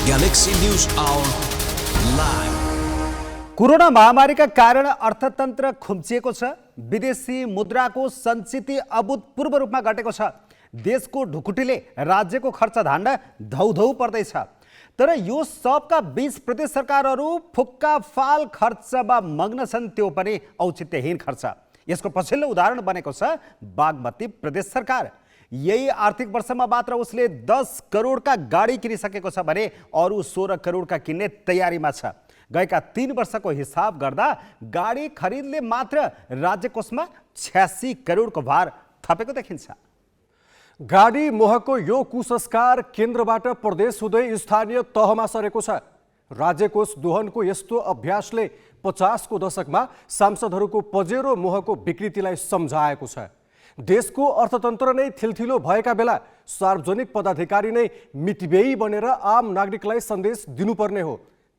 Galaxy News Hour live. Corona महामारीका कारण अर्थतन्त्र खुम्चिएको छ। विदेशी मुद्राको सञ्चित अभूतपूर्व रूपमा घटेको छ। देशको ढुकुटीले राज्यको खर्च धान्न धौधौ पर्दैछ। तर यो सबका बीच प्रदेश सरकारहरू फुक्का फाल खर्चमा मग्न छन्, त्यो पनि औचित्यहीन खर्च। यसको पछिल्लो उदाहरण बनेको छ बागमती प्रदेश सरकार। यही आर्थिक वर्षमा मात्र उसले 10 करोडका गाडी किनिसकेको छ भने अरू 16 करोडका किन्ने तयारीमा छ। गएका 3 वर्षको हिसाब गर्दा गाडी खरिदले मात्र राज्य कोषमा 86 करोडको भार थपेको देखिन्छ। गाडी मोहको यो कुसंस्कार केन्द्रबाट प्रदेश हुँदै स्थानीय तहमा सरेको छ। राज्य कोष दोहनको यस्तो अभ्यासले 50 को दशकमा सांसदहरूको पजेरो मोहको विकृतिलाई सम्झाएको छ। देशको अर्थतन्त्र नै थिलथिलो भएका बेला सार्वजनिक पदाधिकारी नै मितव्ययी बनेर आम नागरिकलाई सन्देश दिनुपर्ने हो,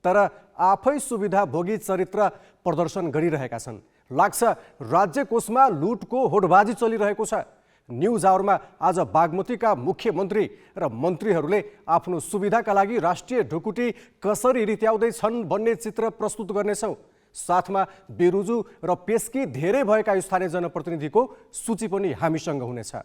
तर आफै सुविधा भोगी चरित्र प्रदर्शन गरिरहेका छन्। लाग्छ राज्य कोषमा लुटको होडबाजी चलिरहेको छ। न्युज आवरमा आज बागमतीका मुख्यमन्त्री र मन्त्रीहरूले आफ्नो सुविधाका लागि राष्ट्रिय ढुकुटी कसरी रित्याउँदैछन् भन्ने चित्र प्रस्तुत गर्नेछौँ। साथमा बेरुजु र पेस्की धेरै भएका स्थानीय जनप्रतिनिधिको सूची पनि हामीसँग हुनेछ।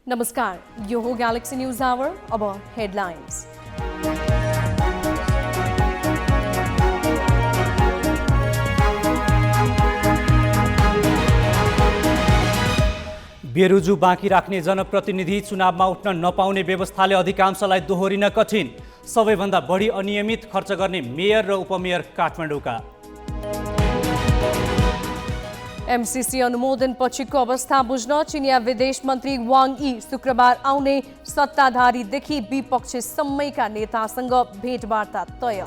नमस्कार, यो हो गैलेक्सी न्यूज आवर। अब हेडलाइन्स। बेरुजु बाँकी राख्ने जनप्रतिनिधि चुनावमा उठ्न नपाउने व्यवस्थाले अधिकांशलाई दोहोरिन कठिन। सबैभन्दा बढी अनियमित खर्च गर्ने मेयर र उपमेयर काठमाडौँका। एमसीसी अनुमोदन पछिको अवस्था बुझ्न चिनिया विदेश मन्त्री वाङ यी शुक्रबार आउने। सत्ताधारीदेखि विपक्षसम्मैका नेतासँग भेटवार्ता तय।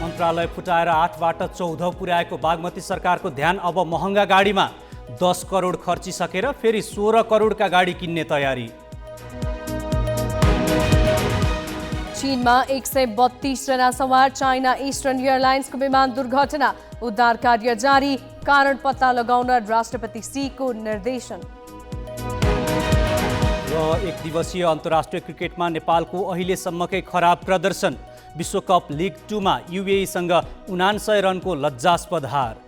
मन्त्रालय फुटाएर 8बाट 14 पुर्याएको बागमती सरकारको ध्यान अब महँगा गाडीमा। 10 करोड खर्चिसकेर फेरि 16 करोडका गाडी किन्ने तयारी। चीनमा 132 जना सवार चाइना इस्टर्न एयरलाइन्सको विमान दुर्घटना। उद्धार कार्य जारी, कारण पत्ता लगाउन राष्ट्रपति सीको निर्देशन। र एक दिवसीय अन्तर्राष्ट्रिय क्रिकेटमा नेपालको अहिलेसम्मकै खराब प्रदर्शन। विश्वकप लिग 2 मा युएईसँग 99 रनको लज्जास्पद हार।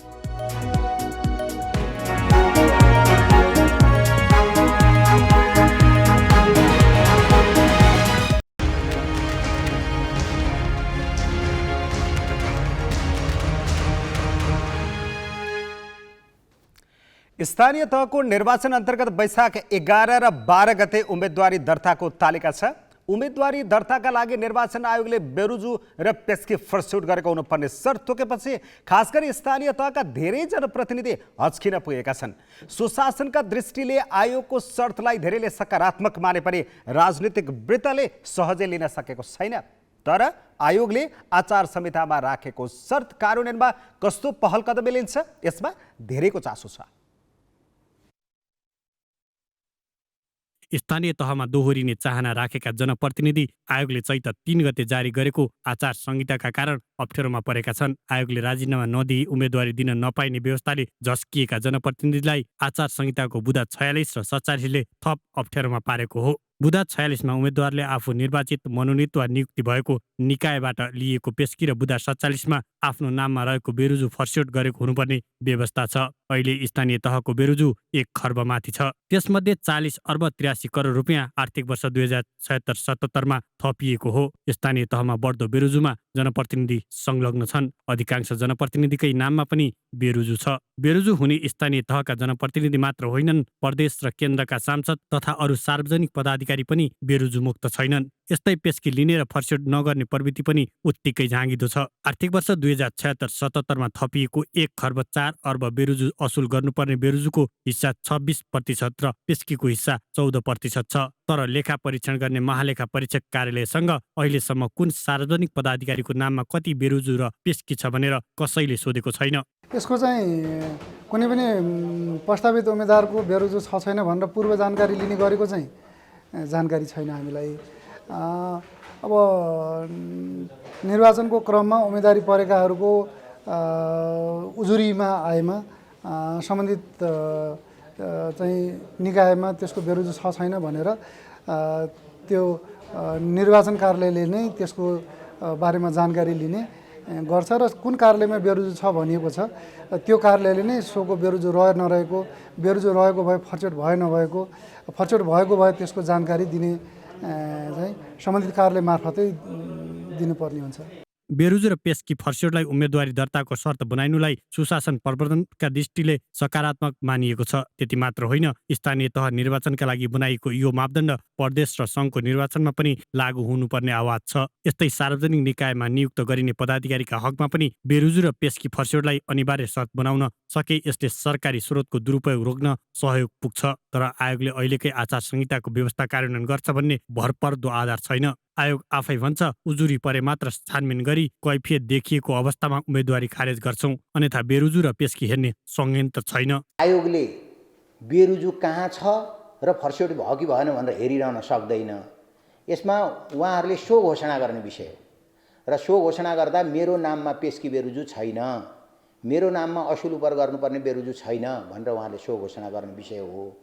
स्थानीय तहको निर्वाचन अन्तर्गत वैशाख 11 र 12 गते उम्मेदवारी दर्ताको तालिका छ। उम्मेदवारी दर्ताका लागि निर्वाचन आयोगले बेरुजु र पेस्की फर्स्टसुट गरेको हुनुपर्ने शर्त तोकेपछि खास गरी स्थानीय तहका धेरै जनप्रतिनिधि हच्किन पुगेका छन्। सुशासनका दृष्टिले आयोगको शर्तलाई धेरैले सकारात्मक माने पनि राजनीतिक वृत्तले सहजै लिन सकेको छैन। तर आयोगले आचार संहितामा राखेको शर्त कार्यान्वयनमा कस्तो पहल कदम लिन्छ, यसमा धेरैको चासो छ। स्थानीय तहमा दोहोरिने चाहना राखेका जनप्रतिनिधि आयोगले चैत 3 गते जारी गरेको आचार संहिताका कारण अप्ठ्यारोमा परेका छन्। आयोगले राजीनामा नदिई उम्मेदवारी दिन नपाइने व्यवस्थाले झस्किएका जनप्रतिनिधिलाई आचार संहिताको बुँदा 46 र 47ले थप अप्ठ्यारोमा पारेको हो। बुँदा 46 मा उम्मेदवारले आफू निर्वाचित, मनोनित वा नियुक्ति भएको निकायबाट लिएको पेस्की र बुँदा 47 मा आफ्नो नाममा रहेको बेरुजु फर्स्टसुट गरेको हुनुपर्ने व्यवस्था छ। अहिले स्थानीय तहको बेरुजु 1 खर्ब माथि छ। त्यसमध्ये 40 अर्ब 83 करोड रुपियाँ आर्थिक वर्ष 2076-77 मा थपिएको हो। स्थानीय तहमा बढ्दो बेरुजुमा जनप्रतिनिधि संलग्न छन्। अधिकांश जनप्रतिनिधिकै नाममा पनि बेरुजु छ। बेरुजु हुने स्थानीय तहका जनप्रतिनिधि मात्र होइनन्, प्रदेश र केन्द्रका सांसद तथा अरू सार्वजनिक पदाधिकारी पनि बेरुजु मुक्त छैनन्। यस्तै पेस्की लिने र फर्स्टसुट नगर्ने प्रवृत्ति पनि उत्तिकै झाँगिदो छ। आर्थिक वर्ष 2076-77 मा थपिएको 1 खर्ब 4 अर्ब बेरुजु असुल गर्नुपर्ने बेरुजुको हिस्सा 26% र पेस्कीको हिस्सा 14% छ। तर लेखा परीक्षण गर्ने महालेखा परीक्षक कार्यालयसँग अहिलेसम्म कुन सार्वजनिक पदाधिकारीको नाममा कति बेरुजु र पेस्की छ भनेर कसैले सोधेको छैन। यसको चाहिँ कुनै पनि प्रस्तावित उम्मेदवारको बेरोजु छ छैन भनेर पूर्व जानकारी लिने गरेको चाहिँ जानकारी छैन हामीलाई। अब निर्वाचनको क्रममा उम्मेदवारी परेकाहरूको उजुरीमा आएमा सम्बन्धित चाहिँ निकायमा त्यसको बेरोजु छ छैन भनेर त्यो निर्वाचन कार्यालयले नै त्यसको बारेमा जानकारी लिने गर्छ र कुन कार्यालयमा बेरोजु छ भनिएको छ त्यो कार्यालयले नै सोको बेरोजु रह्यो नरहेको, बेरोजु रहेको भए फर्चोट भयो नभएको, फर्चोट भएको भए त्यसको जानकारी दिने चाहिँ सम्बन्धित कार्यालय मार्फतै दिनुपर्ने हुन्छ। बेरुजु र पेस्की फर्स्योटलाई उम्मेदवारी दर्ताको शर्त बनाइनुलाई सुशासन प्रवर्धनका दृष्टिले सकारात्मक मानिएको छ। त्यति मात्र होइन, स्थानीय तह निर्वाचनका लागि बनाइएको यो मापदण्ड प्रदेश र सङ्घको निर्वाचनमा पनि लागू हुनुपर्ने आवाज छ। यस्तै सार्वजनिक निकायमा नियुक्त गरिने पदाधिकारीका हकमा पनि बेरुजु र पेस्की फर्स्योटलाई अनिवार्य शर्त बनाउन सके यसले सरकारी स्रोतको दुरुपयोग रोक्न सहयोग पुग्छ। तर आयोगले अहिलेकै आचार संहिताको व्यवस्था कार्यान्वयन गर्छ भन्ने भरपर्दो आधार छैन। आयोग आफै भन्छ उजुरी परे मात्र छानबिन गरी कैफियत देखिएको अवस्थामा उम्मेदवारी खारेज गर्छौं, अन्यथा बेरुजु र पेस्की हेर्ने संयन्त्र छैन। आयोगले बेरुजु कहाँ छ र फर्स्योट भयो कि भएन भनेर हेरिरहन सक्दैन। यसमा उहाँहरूले सो घोषणा गर्ने विषय हो र सो घोषणा गर्दा मेरो नाममा पेस्की बेरुजु छैन, मेरो नाममा असुल उपर गर्नुपर्ने बेरुजु छैन भनेर उहाँले सो घोषणा गर्ने विषय हो।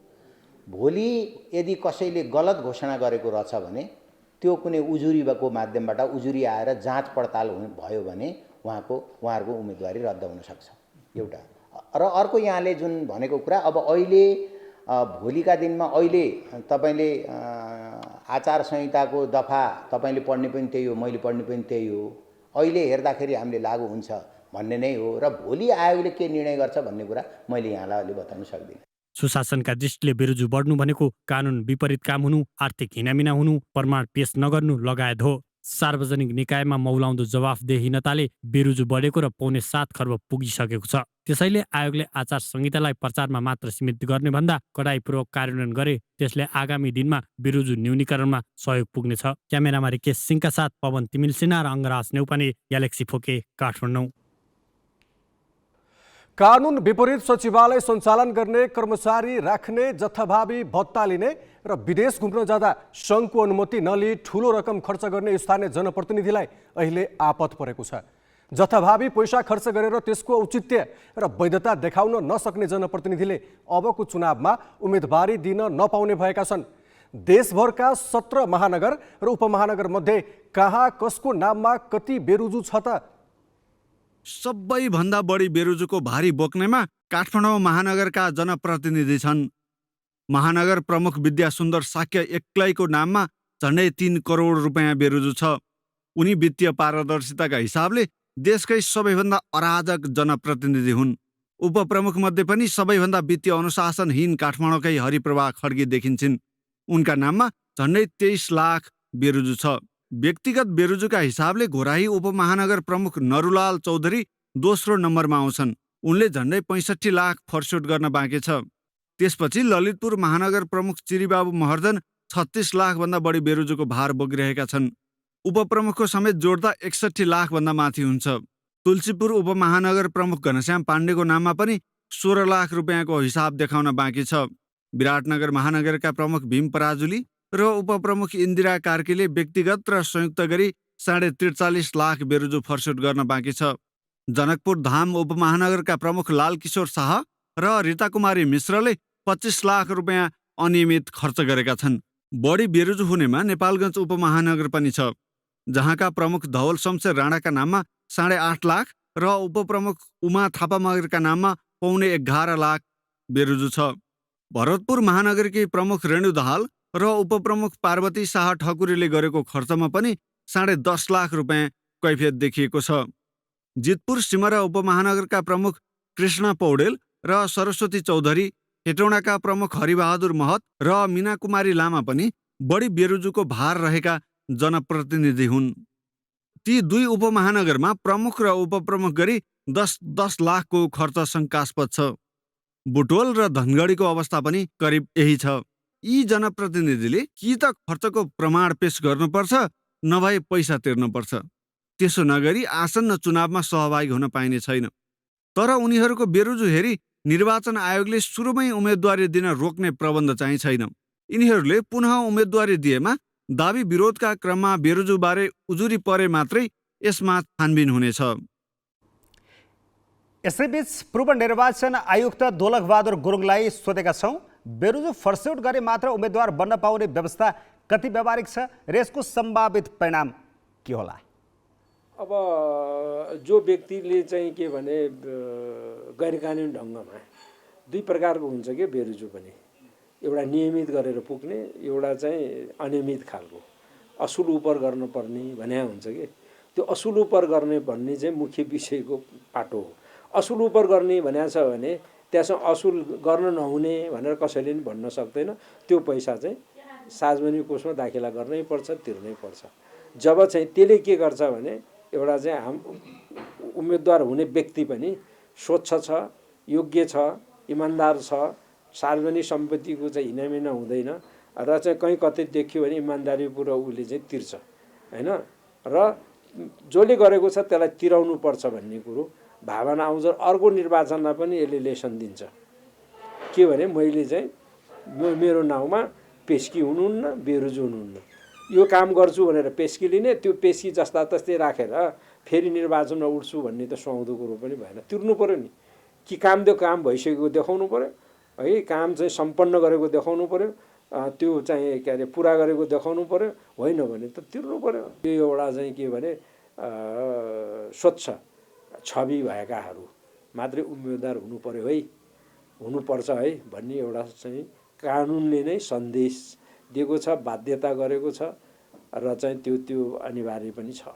भोलि यदि कसैले गलत घोषणा गरेको रहेछ भने त्यो कुनै उजुरीको माध्यमबाट उजुरी आएर जाँच पडताल भयो भने उहाँहरूको उम्मेदवारी रद्द हुनसक्छ एउटा। र अर्को यहाँले जुन भनेको कुरा, अब अहिले भोलिका दिनमा अहिले तपाईँले आचार संहिताको दफा तपाईँले पढ्ने पनि त्यही हो, मैले पढ्ने पनि त्यही हो, अहिले हेर्दाखेरि हामीले लागू हुन्छ भन्ने नै हो। र भोलि आयोगले के निर्णय गर्छ भन्ने कुरा मैले यहाँलाई अहिले बताउन सक्दिनँ। सुशासनका दृष्टिले बेरुजु बढ्नु भनेको कानुन विपरीत काम हुनु, आर्थिक हिनामिना हुनु, प्रमाण पेश नगर्नु लगायत हो। सार्वजनिक निकायमा मौलाउँदो जवाफदेहीनताले बेरुजु बढेको र 7.5 खर्ब पुगिसकेको छ। त्यसैले आयोगले आचार संहितालाई प्रचारमा मात्र सीमित गर्ने भन्दा कडाइपूर्वक कार्यान्वयन गरे त्यसले आगामी दिनमा बेरुजु न्यूनीकरणमा सहयोग पुग्नेछ। क्यामेरामा रिकेश सिंहका साथ पवन तिमिल सिन्हा र अङ्गराज नेउपाने, ग्यालेक्सी फोके, काठमाडौँ। कानुन विपरीत सचिवालय सञ्चालन गर्ने, कर्मचारी राख्ने, जथाभावी भत्ता लिने र विदेश घुम्न जाँदा सङ्घको अनुमति नलिई ठुलो रकम खर्च गर्ने स्थानीय जनप्रतिनिधिलाई अहिले आपत परेको छ। जथाभावी पैसा खर्च गरेर त्यसको औचित्य र वैधता देखाउन नसक्ने जनप्रतिनिधिले अबको चुनावमा उम्मेदवारी दिन नपाउने भएका छन्। देशभरका 17 महानगर र उपमहानगर मध्ये कहाँ कसको नाममा कति बेरुजु छ त? सबैभन्दा बढी बेरुजुको भारी बोक्नेमा काठमाडौँ महानगरका जनप्रतिनिधि छन्। महानगर प्रमुख विद्या सुन्दर साक्य एक्लैको नाममा झन्डै 3 करोड रुपियाँ बेरुजु छ। उनी वित्तीय पारदर्शिताका हिसाबले देशकै सबैभन्दा अराजक जनप्रतिनिधि हुन्। उपप्रमुख मध्ये पनि सबैभन्दा वित्तीय अनुशासनहीन काठमाडौँकै हरिप्रभा खड्गी देखिन्छन्। उनका नाममा झन्डै 23 लाख बेरुजु छ। व्यक्तिगत बेरुजुका हिसाबले घोराही उपमहानगर प्रमुख नरुलाल चौधरी दोस्रो नम्बरमा आउँछन्। उनले झन्डै 65 लाख फर्स्योट गर्न बाँकी छ। त्यसपछि ललितपुर महानगर प्रमुख चिरीबाबु महर्जन 36 लाखभन्दा बढी बेरुजुको भार बोकिरहेका छन्। उपप्रमुखको समेत जोड्दा 61 लाखभन्दा माथि हुन्छ। तुलसीपुर उपमहानगर प्रमुख घनश्याम पाण्डेको नाममा पनि 16 लाख रुपियाँको हिसाब देखाउन बाँकी छ। विराटनगर महानगरका प्रमुख भीम पराजुली र उपप्रमुख इन्दिरा कार्कीले व्यक्तिगत र संयुक्त गरी 43.5 लाख बेरुजु फर्स्योट गर्न बाँकी छ। जनकपुर धाम उपमहानगरका प्रमुख लालकिशोर शाह र रीता कुमारी मिश्रले 25 लाख रुपियाँ अनियमित खर्च गरेका छन्। बढी बेरुजु हुनेमा नेपालगञ्ज उपमहानगर पनि छ, जहाँका प्रमुख धवल शमशेर राणाका नाममा 8.5 लाख र उपप्रमुख उमा थापा मगरका नाममा 11.25 लाख बेरुजु छ। भरतपुर महानगरकी प्रमुख रेणु दाहाल र उपप्रमुख पार्वती शाह ठकुरीले गरेको खर्चमा पनि 10.5 लाख रुपियाँ कैफियत देखिएको छ। जितपुर सिमरा उपमहानगरका प्रमुख कृष्ण पौडेल र सरस्वती चौधरी, हेटौँडाका प्रमुख हरिबहादुर महत र मीना कुमारी लामा पनि बढी बेरुजुको भार रहेका जनप्रतिनिधि हुन्। ती दुई उपमहानगरमा प्रमुख र उपप्रमुख गरी 10 लाखको खर्च शङ्कास्पद छ। बुटवल र धनगढीको अवस्था पनि करिब यही छ। यी जनप्रतिनिधिले कि त खर्चको प्रमाण पेश गर्नुपर्छ, नभए पैसा तिर्नुपर्छ। त्यसो नगरी आसन्न चुनावमा सहभागी हुन पाइने छैन। तर उनीहरूको बेरुजु हेरी निर्वाचन आयोगले सुरुमै उम्मेदवारी दिन रोक्ने प्रबन्ध चाहिँ छैन। यिनीहरूले पुनः उम्मेदवारी दिएमा दाबी विरोधका क्रममा बेरुजुबारे उजुरी परे मात्रै यसमा छानबिन हुनेछ। यसैबीच पूर्व निर्वाचन आयुक्त दोलखबहादुर गुरुङलाई सोधेका छौँ, बेरुजु फर्स्यौट गरे मात्र उम्मेदवार बन्न पाउने व्यवस्था कति व्यावहारिक छ र यसको सम्भावित परिणाम के होला? अब जो व्यक्तिले चाहिँ के भने गैरकानुनी ढङ्गमा दुई प्रकारको हुन्छ कि बेरुजु पनि, एउटा नियमित गरेर पुग्ने, एउटा चाहिँ अनियमित खालको असुल उपर गर्नुपर्ने भन्ने हुन्छ कि त्यो असुल उपर गर्ने भन्ने चाहिँ मुख्य विषयको पाटो हो। असुल उपर गर्ने भनेको छ भने त्यसमा असुल गर्न नहुने भनेर कसैले पनि भन्न सक्दैन। त्यो पैसा चाहिँ सार्वजनिक कोषमा दाखिला गर्नै पर्छ, तिर्नै पर्छ। जब चाहिँ त्यसले के गर्छ भने एउटा चाहिँ उम्मेदवार हुने व्यक्ति पनि स्वच्छ छ, योग्य छ, इमान्दार छ, सार्वजनिक सम्पत्तिको चाहिँ हिनामिना हुँदैन र चाहिँ कहीँ कतै देखियो भने इमान्दारीपूर्वक उसले चाहिँ तिर्छ हैन। र जसले गरेको छ त्यसलाई तिराउनु पर्छ भन्ने कुरो भावना आउँछ। अर्को निर्वाचनमा पनि यसले लेसन दिन्छ के भने मैले चाहिँ मेरो नाउँमा पेस्की हुनुहुन्न, बेरुजु हुनुहुन्न, यो काम गर्छु भनेर पेस्की लिने, त्यो पेस्की जस्ता तस्तै राखेर फेरि निर्वाचनमा उठ्छु भन्ने त सुहाउँदो कुरो पनि भएन। तिर्नु पर्यो नि, कि काम भइसकेको देखाउनु पर्यो है, काम चाहिँ सम्पन्न गरेको देखाउनु पर्यो, त्यो चाहिँ के अरे पुरा गरेको देखाउनु पर्यो, होइन भने त तिर्नु पर्यो। यो एउटा चाहिँ के भने स्वच्छ छवि भएकाहरू मात्रै उम्मेदवार हुनु पर्यो है, हुनुपर्छ है भन्ने एउटा चाहिँ कानुनले नै सन्देश दिएको छ, बाध्यता गरेको छ र चाहिँ त्यो अनिवार्य पनि छ।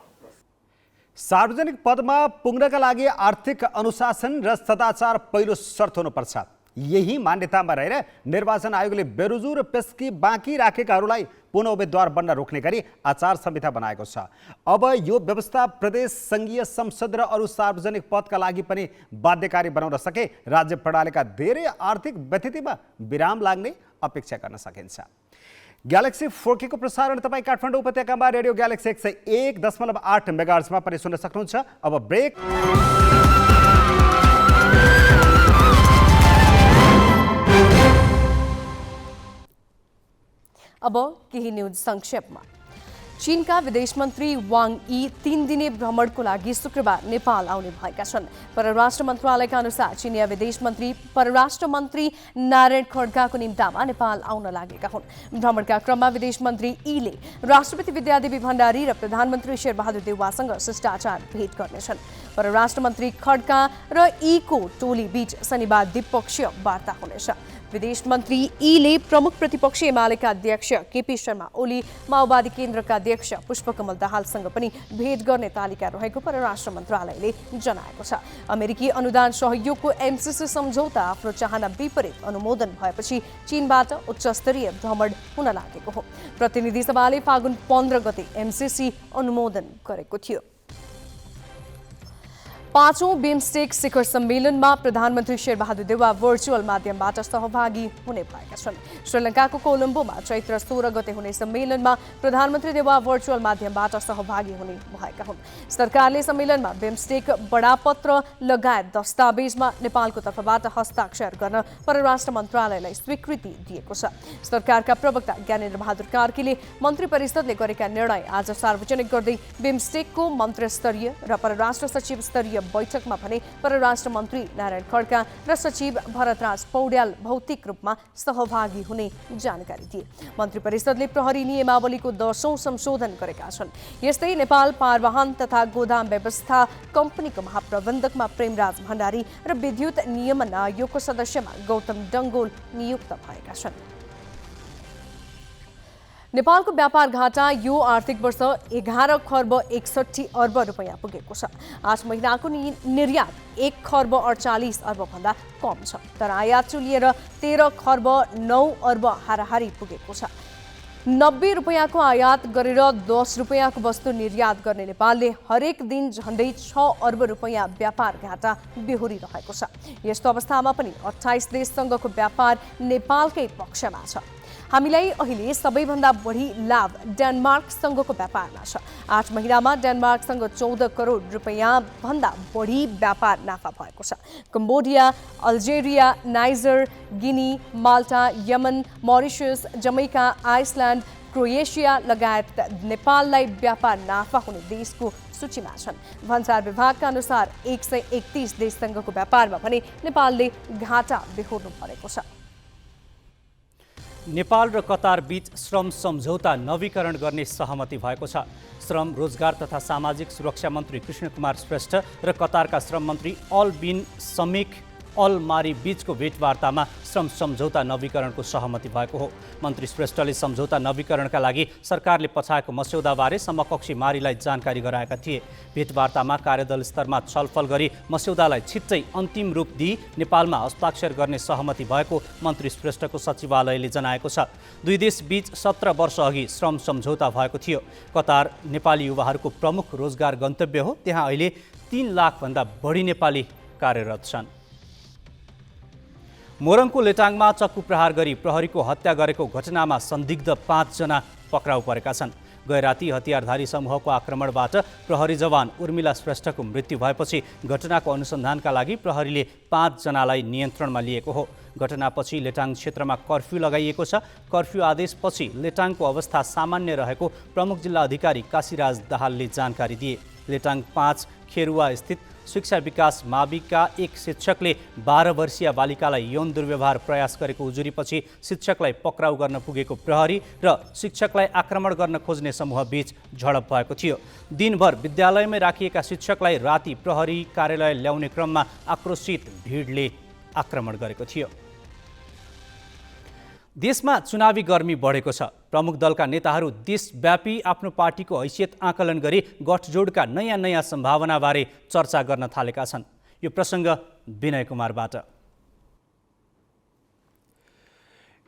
सार्वजनिक पदमा पुग्नका लागि आर्थिक अनुशासन र सदाचार पहिलो शर्त हुनुपर्छ। यही मान्यतामा रहेर निर्वाचन आयोगले बेरुजु र पेस्की बाँकी राखेकाहरूलाई पुनः उम्मेदवार बन्न रोक्ने गरी आचार संहिता बनाएको छ। अब यो व्यवस्था प्रदेश, संघीय संसद र अरू सार्वजनिक पदका लागि पनि बाध्यकारी बनाउन सके राज्य प्रणालीका धेरै आर्थिक व्यतिथिमा विराम लाग्ने अपेक्षा गर्न सकिन्छ। ग्यालेक्सी 4K को प्रसारण तपाईँ काठमाडौँ उपत्यकामा रेडियो ग्यालेक्सी 101.8 मेगाहर्ट्जमा पनि सुन्न सक्नुहुन्छ। अब ब्रेक। अब केही न्यूज संक्षेपमा। चीनका विदेश मन्त्री वाङ यी 3 दिने भ्रमणको लागि शुक्रबार नेपाल आउने भएका छन्। परराष्ट्र मन्त्रालयका अनुसार चिनिया विदेश मन्त्री परराष्ट्र मन्त्री नारायण खड्काको निम्तामा नेपाल आउन लागेका हुन्। भ्रमणका क्रममा विदेश मन्त्री यीले राष्ट्रपति विद्यादेवी भण्डारी र प्रधानमन्त्री शेरबहादुर देउवासँग शिष्टाचार भेट गर्नेछन्। परराष्ट्र मन्त्री खड्का र यीको टोली बीच शनिबार द्विपक्षीय वार्ता हुनेछ। विदेश मन्त्री यीले प्रमुख प्रतिपक्षी एमालेका अध्यक्ष केपी शर्मा ओली, माओवादी केन्द्रका अध्यक्ष पुष्पकमल दाहालसँग पनि भेट गर्ने तालिका रहेको परराष्ट्र मन्त्रालयले जनाएको छ। अमेरिकी अनुदान सहयोगको एमसीसी सम्झौता आफ्नो चाहना विपरीत अनुमोदन भएपछि चीनबाट उच्चस्तरीय भ्रमण हुन लागेको हो। प्रतिनिधि सभाले फागुन 15 गते एमसीसी अनुमोदन गरेको थियो। 5औं बिमस्टेक शिखर सम्मेलनमा प्रधानमन्त्री शेरबहादुर देउवा भर्चुअल माध्यमबाट सहभागी हुने भएका छन्। श्रीलङ्काको कोलम्बोमा चैत्र 16 गते हुने सम्मेलनमा प्रधानमन्त्री देउवा भर्चुअल माध्यमबाट सहभागी हुने भएका हुन्। सरकारले सम्मेलनमा बिमस्टेक बडापत्र लगायत दस्तावेजमा नेपालको तर्फबाट हस्ताक्षर गर्न परराष्ट्र मन्त्रालयलाई स्वीकृति दिएको छ। सरकारका प्रवक्ता ज्ञानेन्द्र बहादुर कार्कीले मन्त्री परिषदले गरेका निर्णय आज सार्वजनिक गर्दै बिमस्टेकको मन्त्रीस्तरीय र परराष्ट्र सचिव स्तरीय बैठकमा भने परराष्ट्र मन्त्री नारायण खड्का र सचिव भरतराज पौड्याल भौतिक रूपमा सहभागी हुने जानकारी दिए। मन्त्री परिषदले प्रहरी नियमावलीको 10औं संशोधन गरेका छन्। यस्तै नेपाल पारवाहन तथा गोदाम व्यवस्था कम्पनीको महाप्रबन्धकमा प्रेमराज भण्डारी र विद्युत नियमन आयोगको सदस्यमा गौतम डङ्गोल नियुक्त भएका छन्। नेपालको व्यापार घाटा यो आर्थिक वर्ष 11 खर्ब 61 अर्ब रुपैयाँ पुगेको छ। 8 महिनाको निर्यात 1 खर्ब 48 अर्ब भन्दा कम छ, तर आयात चुलिएर 13 खर्ब 9 अर्ब हाराहारी पुगेको छ। 90 रुपैयाँको आयात गरेर 10 रुपैयाँको वस्तु निर्यात गर्ने नेपालले हरेक दिन झन्डै 6 अर्ब रुपैयाँ व्यापार घाटा बेहोरिरहेको छ। यस्तो अवस्थामा पनि 28 देशसँगको व्यापार नेपालकै पक्षमा छ। हामीलाई अहिले सबैभन्दा बढी लाभ डेनमार्कसँगको व्यापारमा छ। 8 महिनामा डेनमार्कसँग 14 करोड रुपैयाँ भन्दा बढी व्यापार नाफा भएको छ। Cambodia, Algeria, Niger, Guinea, Malta, Yemen, Mauritius, Jamaica, Iceland, Croatia लगायत नेपाललाई व्यापार नाफा हुने देशको सूचीमा छन्। भन्सार विभागका अनुसार 131 देशसँगको व्यापारमा भने नेपालले घाटा बेहोर्नु परेको छ। नेपाल र कतार बीच श्रम सम्झौता नवीकरण गर्ने सहमति भएको छ। श्रम, रोजगार तथा सामाजिक सुरक्षा मन्त्री कृष्ण कुमार श्रेष्ठ र कतारका श्रम मन्त्री अल बिन समिक अल मारी बीचको भेटवार्तामा श्रम सम्झौता नवीकरणको सहमति भएको हो। मन्त्री श्रेष्ठले सम्झौता नवीकरणका लागि सरकारले पठाएको मस्यौदाबारे समकक्षी मारीलाई जानकारी गराएका थिए। भेटवार्तामा कार्यदल स्तरमा छलफल गरी मस्यौदालाई छिट्टै अन्तिम रूप दिई नेपालमा हस्ताक्षर गर्ने सहमति भएको मन्त्री श्रेष्ठको सचिवालयले जनाएको छ। दुई देश बीच 17 वर्ष अघि श्रम सम्झौता भएको थियो। कतार नेपाली युवाहरूको प्रमुख रोजगार गन्तव्य हो। त्यहाँ अहिले 3 लाखभन्दा बढी नेपाली कार्यरत छन्। मोरङको लेटाङमा चक्कु प्रहार गरी प्रहरीको हत्या गरेको घटनामा संदिग्ध 5 जना पक्राउ परेका छन्। गैराती हतियारधारी समूहको आक्रमणबाट प्रहरी जवान उर्मिला श्रेष्ठको मृत्यु भएपछि घटनाको अनुसन्धानका लागि प्रहरीले 5 जनालाई नियन्त्रणमा लिएको हो। घटनापछि लेटाङ क्षेत्रमा कर्फ्यू लगाइएको छ। कर्फ्यू आदेशपछि लेटाङको अवस्था सामान्य रहेको प्रमुख जिल्ला अधिकारी काशीराज दाहालले जानकारी दिए। लेटाङ 5 खेरुवा स्थित शिक्षा विकास माविका एक शिक्षकले 12 वर्षीय बालिकालाई यौन दुर्व्यवहार प्रयास गरेको उजुरीपछि शिक्षकलाई पक्राउ गर्न पुगेको प्रहरी र शिक्षकलाई आक्रमण गर्न खोज्ने समूह बीच झडप भएको थियो। दिनभर विद्यालयमै राखिएका शिक्षकलाई राति प्रहरी कार्यालय ल्याउने क्रममा आक्रोशित भिडले आक्रमण गरेको थियो। देशमा चुनावी गर्मी बढेको छ। प्रमुख दलका नेताहरू देशव्यापी आफ्नो पार्टीको हैसियत आकलन गरी गठजोडका नयाँ सम्भावनाबारे चर्चा गर्न थालेका छन्। यो प्रसङ्ग विनय कुमारबाट।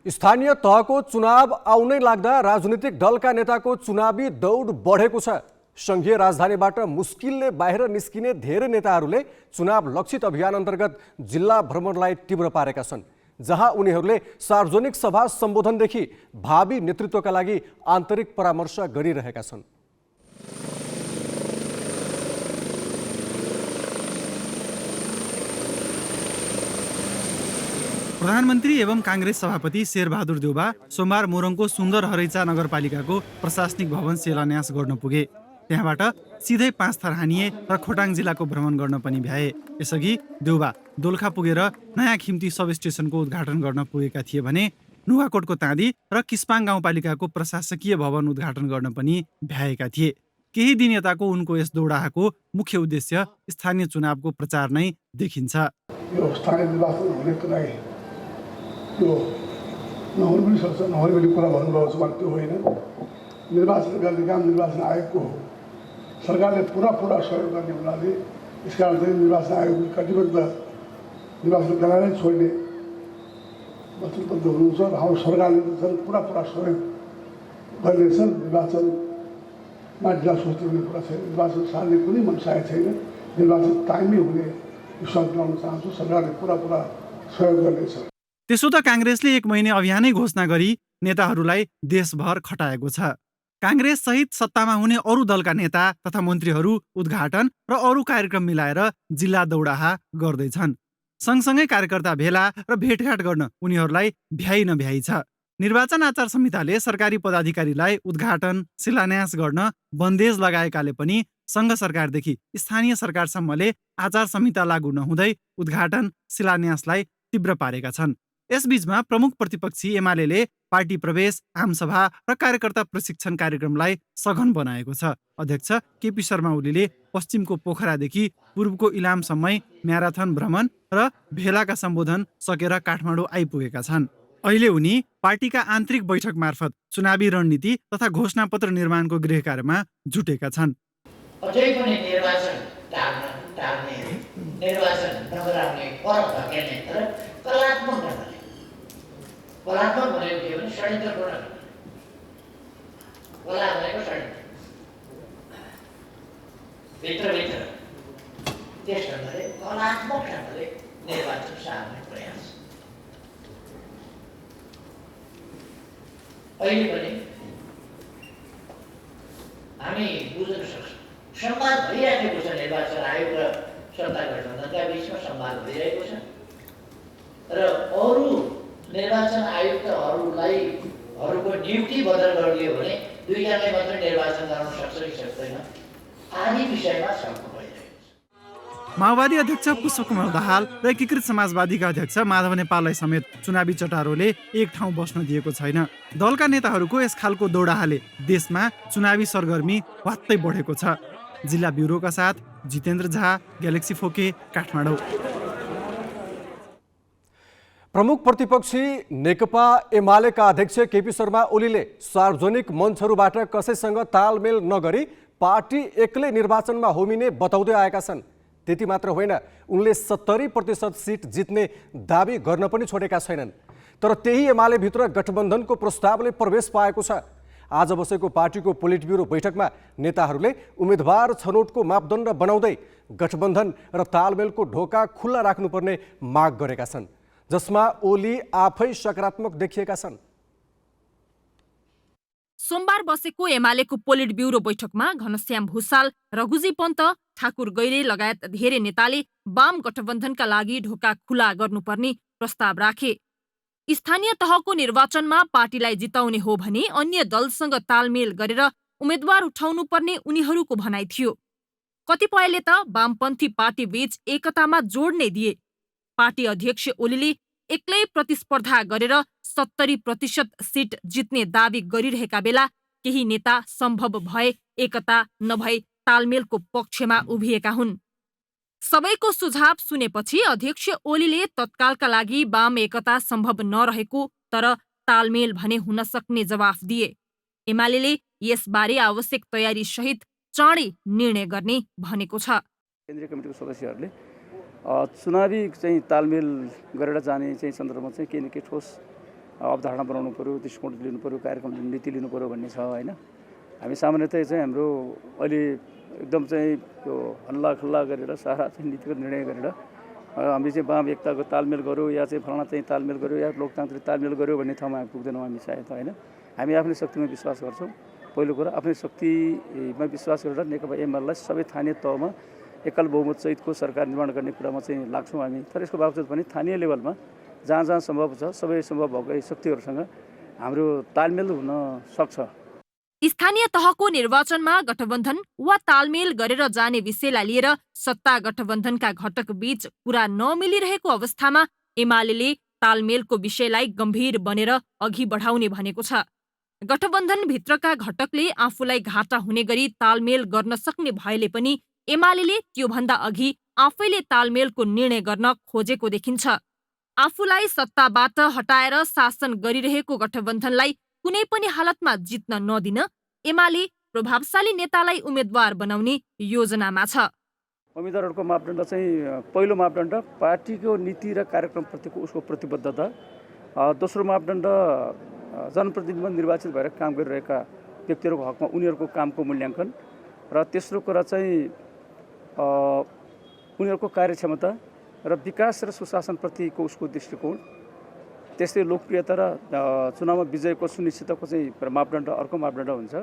स्थानीय तहको चुनाव आउनै लाग्दा राजनीतिक दलका नेताको चुनावी दौड बढेको छ। संघीय राजधानीबाट मुस्किलले बाहिर निस्किने धेरै नेताहरूले चुनाव लक्षित अभियान अन्तर्गत जिल्ला भ्रमणलाई तीव्र पारेका छन्, जहाँ उनीहरूले सार्वजनिक सभा सम्बोधनदेखि भावी नेतृत्वका लागि आन्तरिक परामर्श गरिरहेका छन्। प्रधानमन्त्री एवं काङ्ग्रेस सभापति शेरबहादुर देउबा सोमबार मोरङको सुन्दर हरैचा नगरपालिकाको प्रशासनिक भवन शिलान्यास गर्न पुगे। त्यहाँबाट सिधै 5 थर हानिए र खोटाङ जिल्लाको भ्रमण गर्न पनि भ्याए। यसअघि देउबा दोलखा पुगेर नयाँ खिम्ती सब स्टेसनको उद्घाटन गर्न पुगेका थिए भने नुवाकोटको ताँदी र किस्पाङ गाउँपालिकाको प्रशासकीय भवन उद्घाटन गर्न पनि भ्याएका थिए। केही दिन यताको उनको यस दौडाहाको मुख्य उद्देश्य स्थानीय चुनावको प्रचार नै देखिन्छ। यो स्थानीय निर्वाचन हुनेको लागि यो नहुनु पनि सक्छ, नहुने पनि कुरा भन्नुभएको छ, त्यो होइन। निर्वाचन गर्ने काम निर्वाचन आयोगको हो। सरकारले पुरा सहयोग गर्ने हुनाले यसकारण चाहिँ निर्वाचन आयोगले कटिबद्ध निर्वाचन गराएरै छोड्ने वचनबद्ध हुनुहुन्छ र हाम्रो सरकारले चाहिँ पुरा सहयोग गर्नेछ। निर्वाचनमा ढिला सोच्ने हुने कुरा छैन। निर्वाचन सार्ने कुनै मनसाय छैन। निर्वाचन टाइममै हुने विश्वास दिलाउन चाहन्छु। सरकारले पुरा सहयोग गर्नेछ। त्यसो त काङ्ग्रेसले 1 महिने अभियानै घोषणा गरी नेताहरूलाई देशभर खटाएको छ। काङ्ग्रेस सहित सत्तामा हुने अरू दलका नेता तथा मन्त्रीहरू उद्घाटन र अरू कार्यक्रम मिलाएर जिल्ला दौडाहा गर्दैछन्। सँगसँगै कार्यकर्ता भेला र भेटघाट गर्न उनीहरूलाई भ्याइ नभ्याइ छ। निर्वाचन आचार संहिताले सरकारी पदाधिकारीलाई उद्घाटन शिलान्यास गर्न बन्देज लगाएकाले पनि सङ्घ सरकारदेखि स्थानीय सरकारसम्मले आचार संहिता लागू नहुँदै उद्घाटन शिलान्यासलाई तीव्र पारेका छन्। यसबीचमा प्रमुख प्रतिपक्षी एमाले पार्टी प्रवेश, आमसभा र कार्यकर्ता प्रशिक्षण कार्यक्रमलाई सघन बनाएको छ। अध्यक्ष केपी शर्मा ओलीले पश्चिमको पोखरादेखि पूर्वको इलामसम्मै म्याराथन भ्रमण र भेलाका सम्बोधन सकेर काठमाडौँ आइपुगेका छन्। अहिले उनी पार्टीका आन्तरिक बैठक मार्फत चुनावी रणनीति तथा घोषणापत्र निर्माणको गृह कार्यमा जुटेका छन्। अझै पनि निर्वाचन नगराउने फरक धकेल्ने तर कलात्मक ढङ्गले, कलात्मक भनेको के भने षड्यन्त्रपूर्ण ढङ्गले, कला भनेको षड्यन्त्र भित्रभित्र त्यस ढङ्गले कलात्मक ढङ्गले निर्वाचन सार्ने प्रयास। अहिले पनि हामी बुझ्न सक्छौँ। संवाद भइरहेको छ, निर्वाचन आयोग र सत्ता गठबन्धनका बिचमा संवाद भइरहेको छ र अरू निर्वाचन आयुक्तहरूको नियुक्ति बदल गरिदियो भने दुईजनाले मात्रै निर्वाचन गर्न सक्छ कि सक्दैन आदि विषयमा छलफल भइरहेको छ। माओवादी अध्यक्ष पुष्पकमल दाहाल र एकीकृत समाजवादीका अध्यक्ष माधव नेपाललाई समेत चुनावी चटारोले एक ठाउँ बस्न दिएको छैन। दलका नेताहरूको यस खालको दौडाहाले देशमा चुनावी सरगर्मी वात्तै बढेको छ। जिल्ला ब्युरोका साथ जितेन्द्र झा, ग्यालेक्सी फोके, काठमाडौँ। प्रमुख प्रतिपक्षी नेकपा एमालेका अध्यक्ष केपी शर्मा ओलीले सार्वजनिक मञ्चहरूबाट कसैसँग तालमेल नगरी पार्टी एक्लै निर्वाचनमा होमिने बताउँदै आएका छन्। त्यति मात्र होइन, उनले 70% सिट जित्ने दावी गर्न पनि छोडेका छैनन्। तर त्यही एमालेभित्र गठबन्धनको प्रस्तावले प्रवेश पाएको छ। आज बसेको पार्टीको पोलिट ब्युरो बैठकमा नेताहरूले उम्मेदवार छनौटको मापदण्ड बनाउँदै गठबन्धन र तालमेलको ढोका खुल्ला राख्नुपर्ने माग गरेका छन्, जसमा ओली आफै सकारात्मक देखिएका छन्। सोमबार बसेको एमालेको पोलिट ब्युरो बैठकमा घनश्याम भुसाल, रघुजी पन्त, ठाकुर गैरे लगायत धेरै नेताले वाम गठबन्धनका लागि ढोका खुला गर्नुपर्ने प्रस्ताव राखे। स्थानीय तहको निर्वाचनमा पार्टीलाई जिताउने हो भने अन्य दलसँग तालमेल गरेर उम्मेद्वार उठाउनु पर्ने उनीहरूको भनाइ थियो। कतिपयले त वामपन्थी पार्टी बीच एकतामा जोड नै दिए। पार्टी अध्यक्ष ओलीले एक्लै प्रतिस्पर्धा गरेर 70% सिट जित्ने दावी गरिरहेका बेला केही नेता सम्भव भए एकता नभए तालमेलको पक्षमा उभिएका हुन्। सबैको सुझाव सुनेपछि अध्यक्ष ओलीले तत्कालका लागि वाम एकता सम्भव नरहेको तर तालमेल भने हुन सक्ने जवाफ दिए। एमाले यसबारे आवश्यक तयारी सहित चाँडै निर्णय गर्ने भनेको छ। केन्द्रीय कमिटीको सदस्यहरूले चुनावी चाहिँ तालमेल गरेर जाने चाहिँ सन्दर्भमा चाहिँ केही न केही ठोस अवधारणा बनाउनु पर्यो, दृष्टिकोण लिनु पर्यो, कार्यक्रम नीति लिनु पर्यो भन्ने छ होइन। हामी सामान्यतया चाहिँ हाम्रो अहिले एकदम चाहिँ यो हल्ला खल्ला गरेर सारा चाहिँ नीतिगत निर्णय गरेर हामी चाहिँ वाम एकताको तालमेल गऱ्यो या चाहिँ फलाना चाहिँ तालमेल गऱ्यो या लोकतान्त्रिक तालमेल गऱ्यो भन्ने ठाउँमा पुग्दैनौँ हामी सायद होइन। हामी आफ्नै शक्तिमा विश्वास गर्छौँ। पहिलो कुरा आफ्नै शक्तिमा विश्वास गरेर नेकपा एमालेलाई सबै स्थानीय तहमा एकल बहुमत सहितको सरकार निर्माण गर्ने कुरामा चाहिँ लाग्छौँ हामी। तर यसको बावजुद पनि स्थानीय लेभलमा जहाँ जहाँ सम्भव छ सबै सम्भव भएको शक्तिहरूसँग हाम्रो तालमेल हुन सक्छ। स्थानीय तहको निर्वाचनमा गठबन्धन वा तालमेल गरेर जाने विषयलाई लिएर सत्ता गठबन्धनका घटक बीच कुरा नमिलिरहेको अवस्थामा एमाले तालमेलको विषयलाई गम्भीर बनेर अघि बढाउने भनेको छ। गठबन्धनभित्रका घटकले आफूलाई घाटा हुने गरी तालमेल गर्न सक्ने भएले पनि एमाले त्योभन्दा अघि आफैले तालमेलको निर्णय गर्न खोजेको देखिन्छ। आफूलाई सत्ताबाट हटाएर शासन गरिरहेको गठबन्धनलाई कुनै पनि हालतमा जित्न नदिन एमाले प्रभावशाली नेतालाई उम्मेद्वार बनाउने योजनामा छ। उम्मेद्वारहरूको मापदण्ड चाहिँ पहिलो मापदण्ड पार्टीको नीति र कार्यक्रमप्रतिको उसको प्रतिबद्धता, दोस्रो मापदण्ड जनप्रतिनिधिमा निर्वाचित भएर काम गरिरहेका व्यक्तिहरूको हकमा उनीहरूको कामको मूल्याङ्कन र तेस्रो कुरा चाहिँ उनीहरूको कार्यक्षमता र विकास र सुशासनप्रतिको उसको दृष्टिकोण, त्यस्तै लोकप्रियता र चुनावमा विजयको सुनिश्चितताको चाहिँ मापदण्ड अर्को मापदण्ड हुन्छ।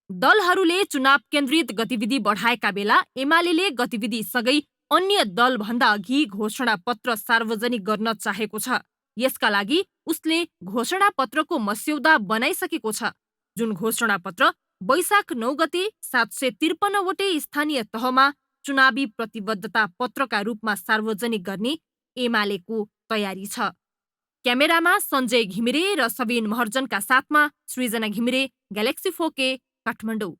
दलहरूले चुनाव केन्द्रित गतिविधि बढाएका बेला एमाले गतिविधिसँगै अन्य दलभन्दा अघि घोषणा पत्र सार्वजनिक गर्न चाहेको छ। यसका लागि उसले घोषणा पत्रको मस्यौदा बनाइसकेको छ, जुन घोषणा पत्र वैशाख 9 गते 753 वटै स्थानीय तहमा चुनावी प्रतिबद्धता पत्रका रूपमा सार्वजनिक गर्ने एमालेको तयारी छ। क्यामेरामा सञ्जय घिमिरे र सबिन महर्जनका साथमा सृजना घिमिरे, ग्यालेक्सी फोके, काठमाडौँ।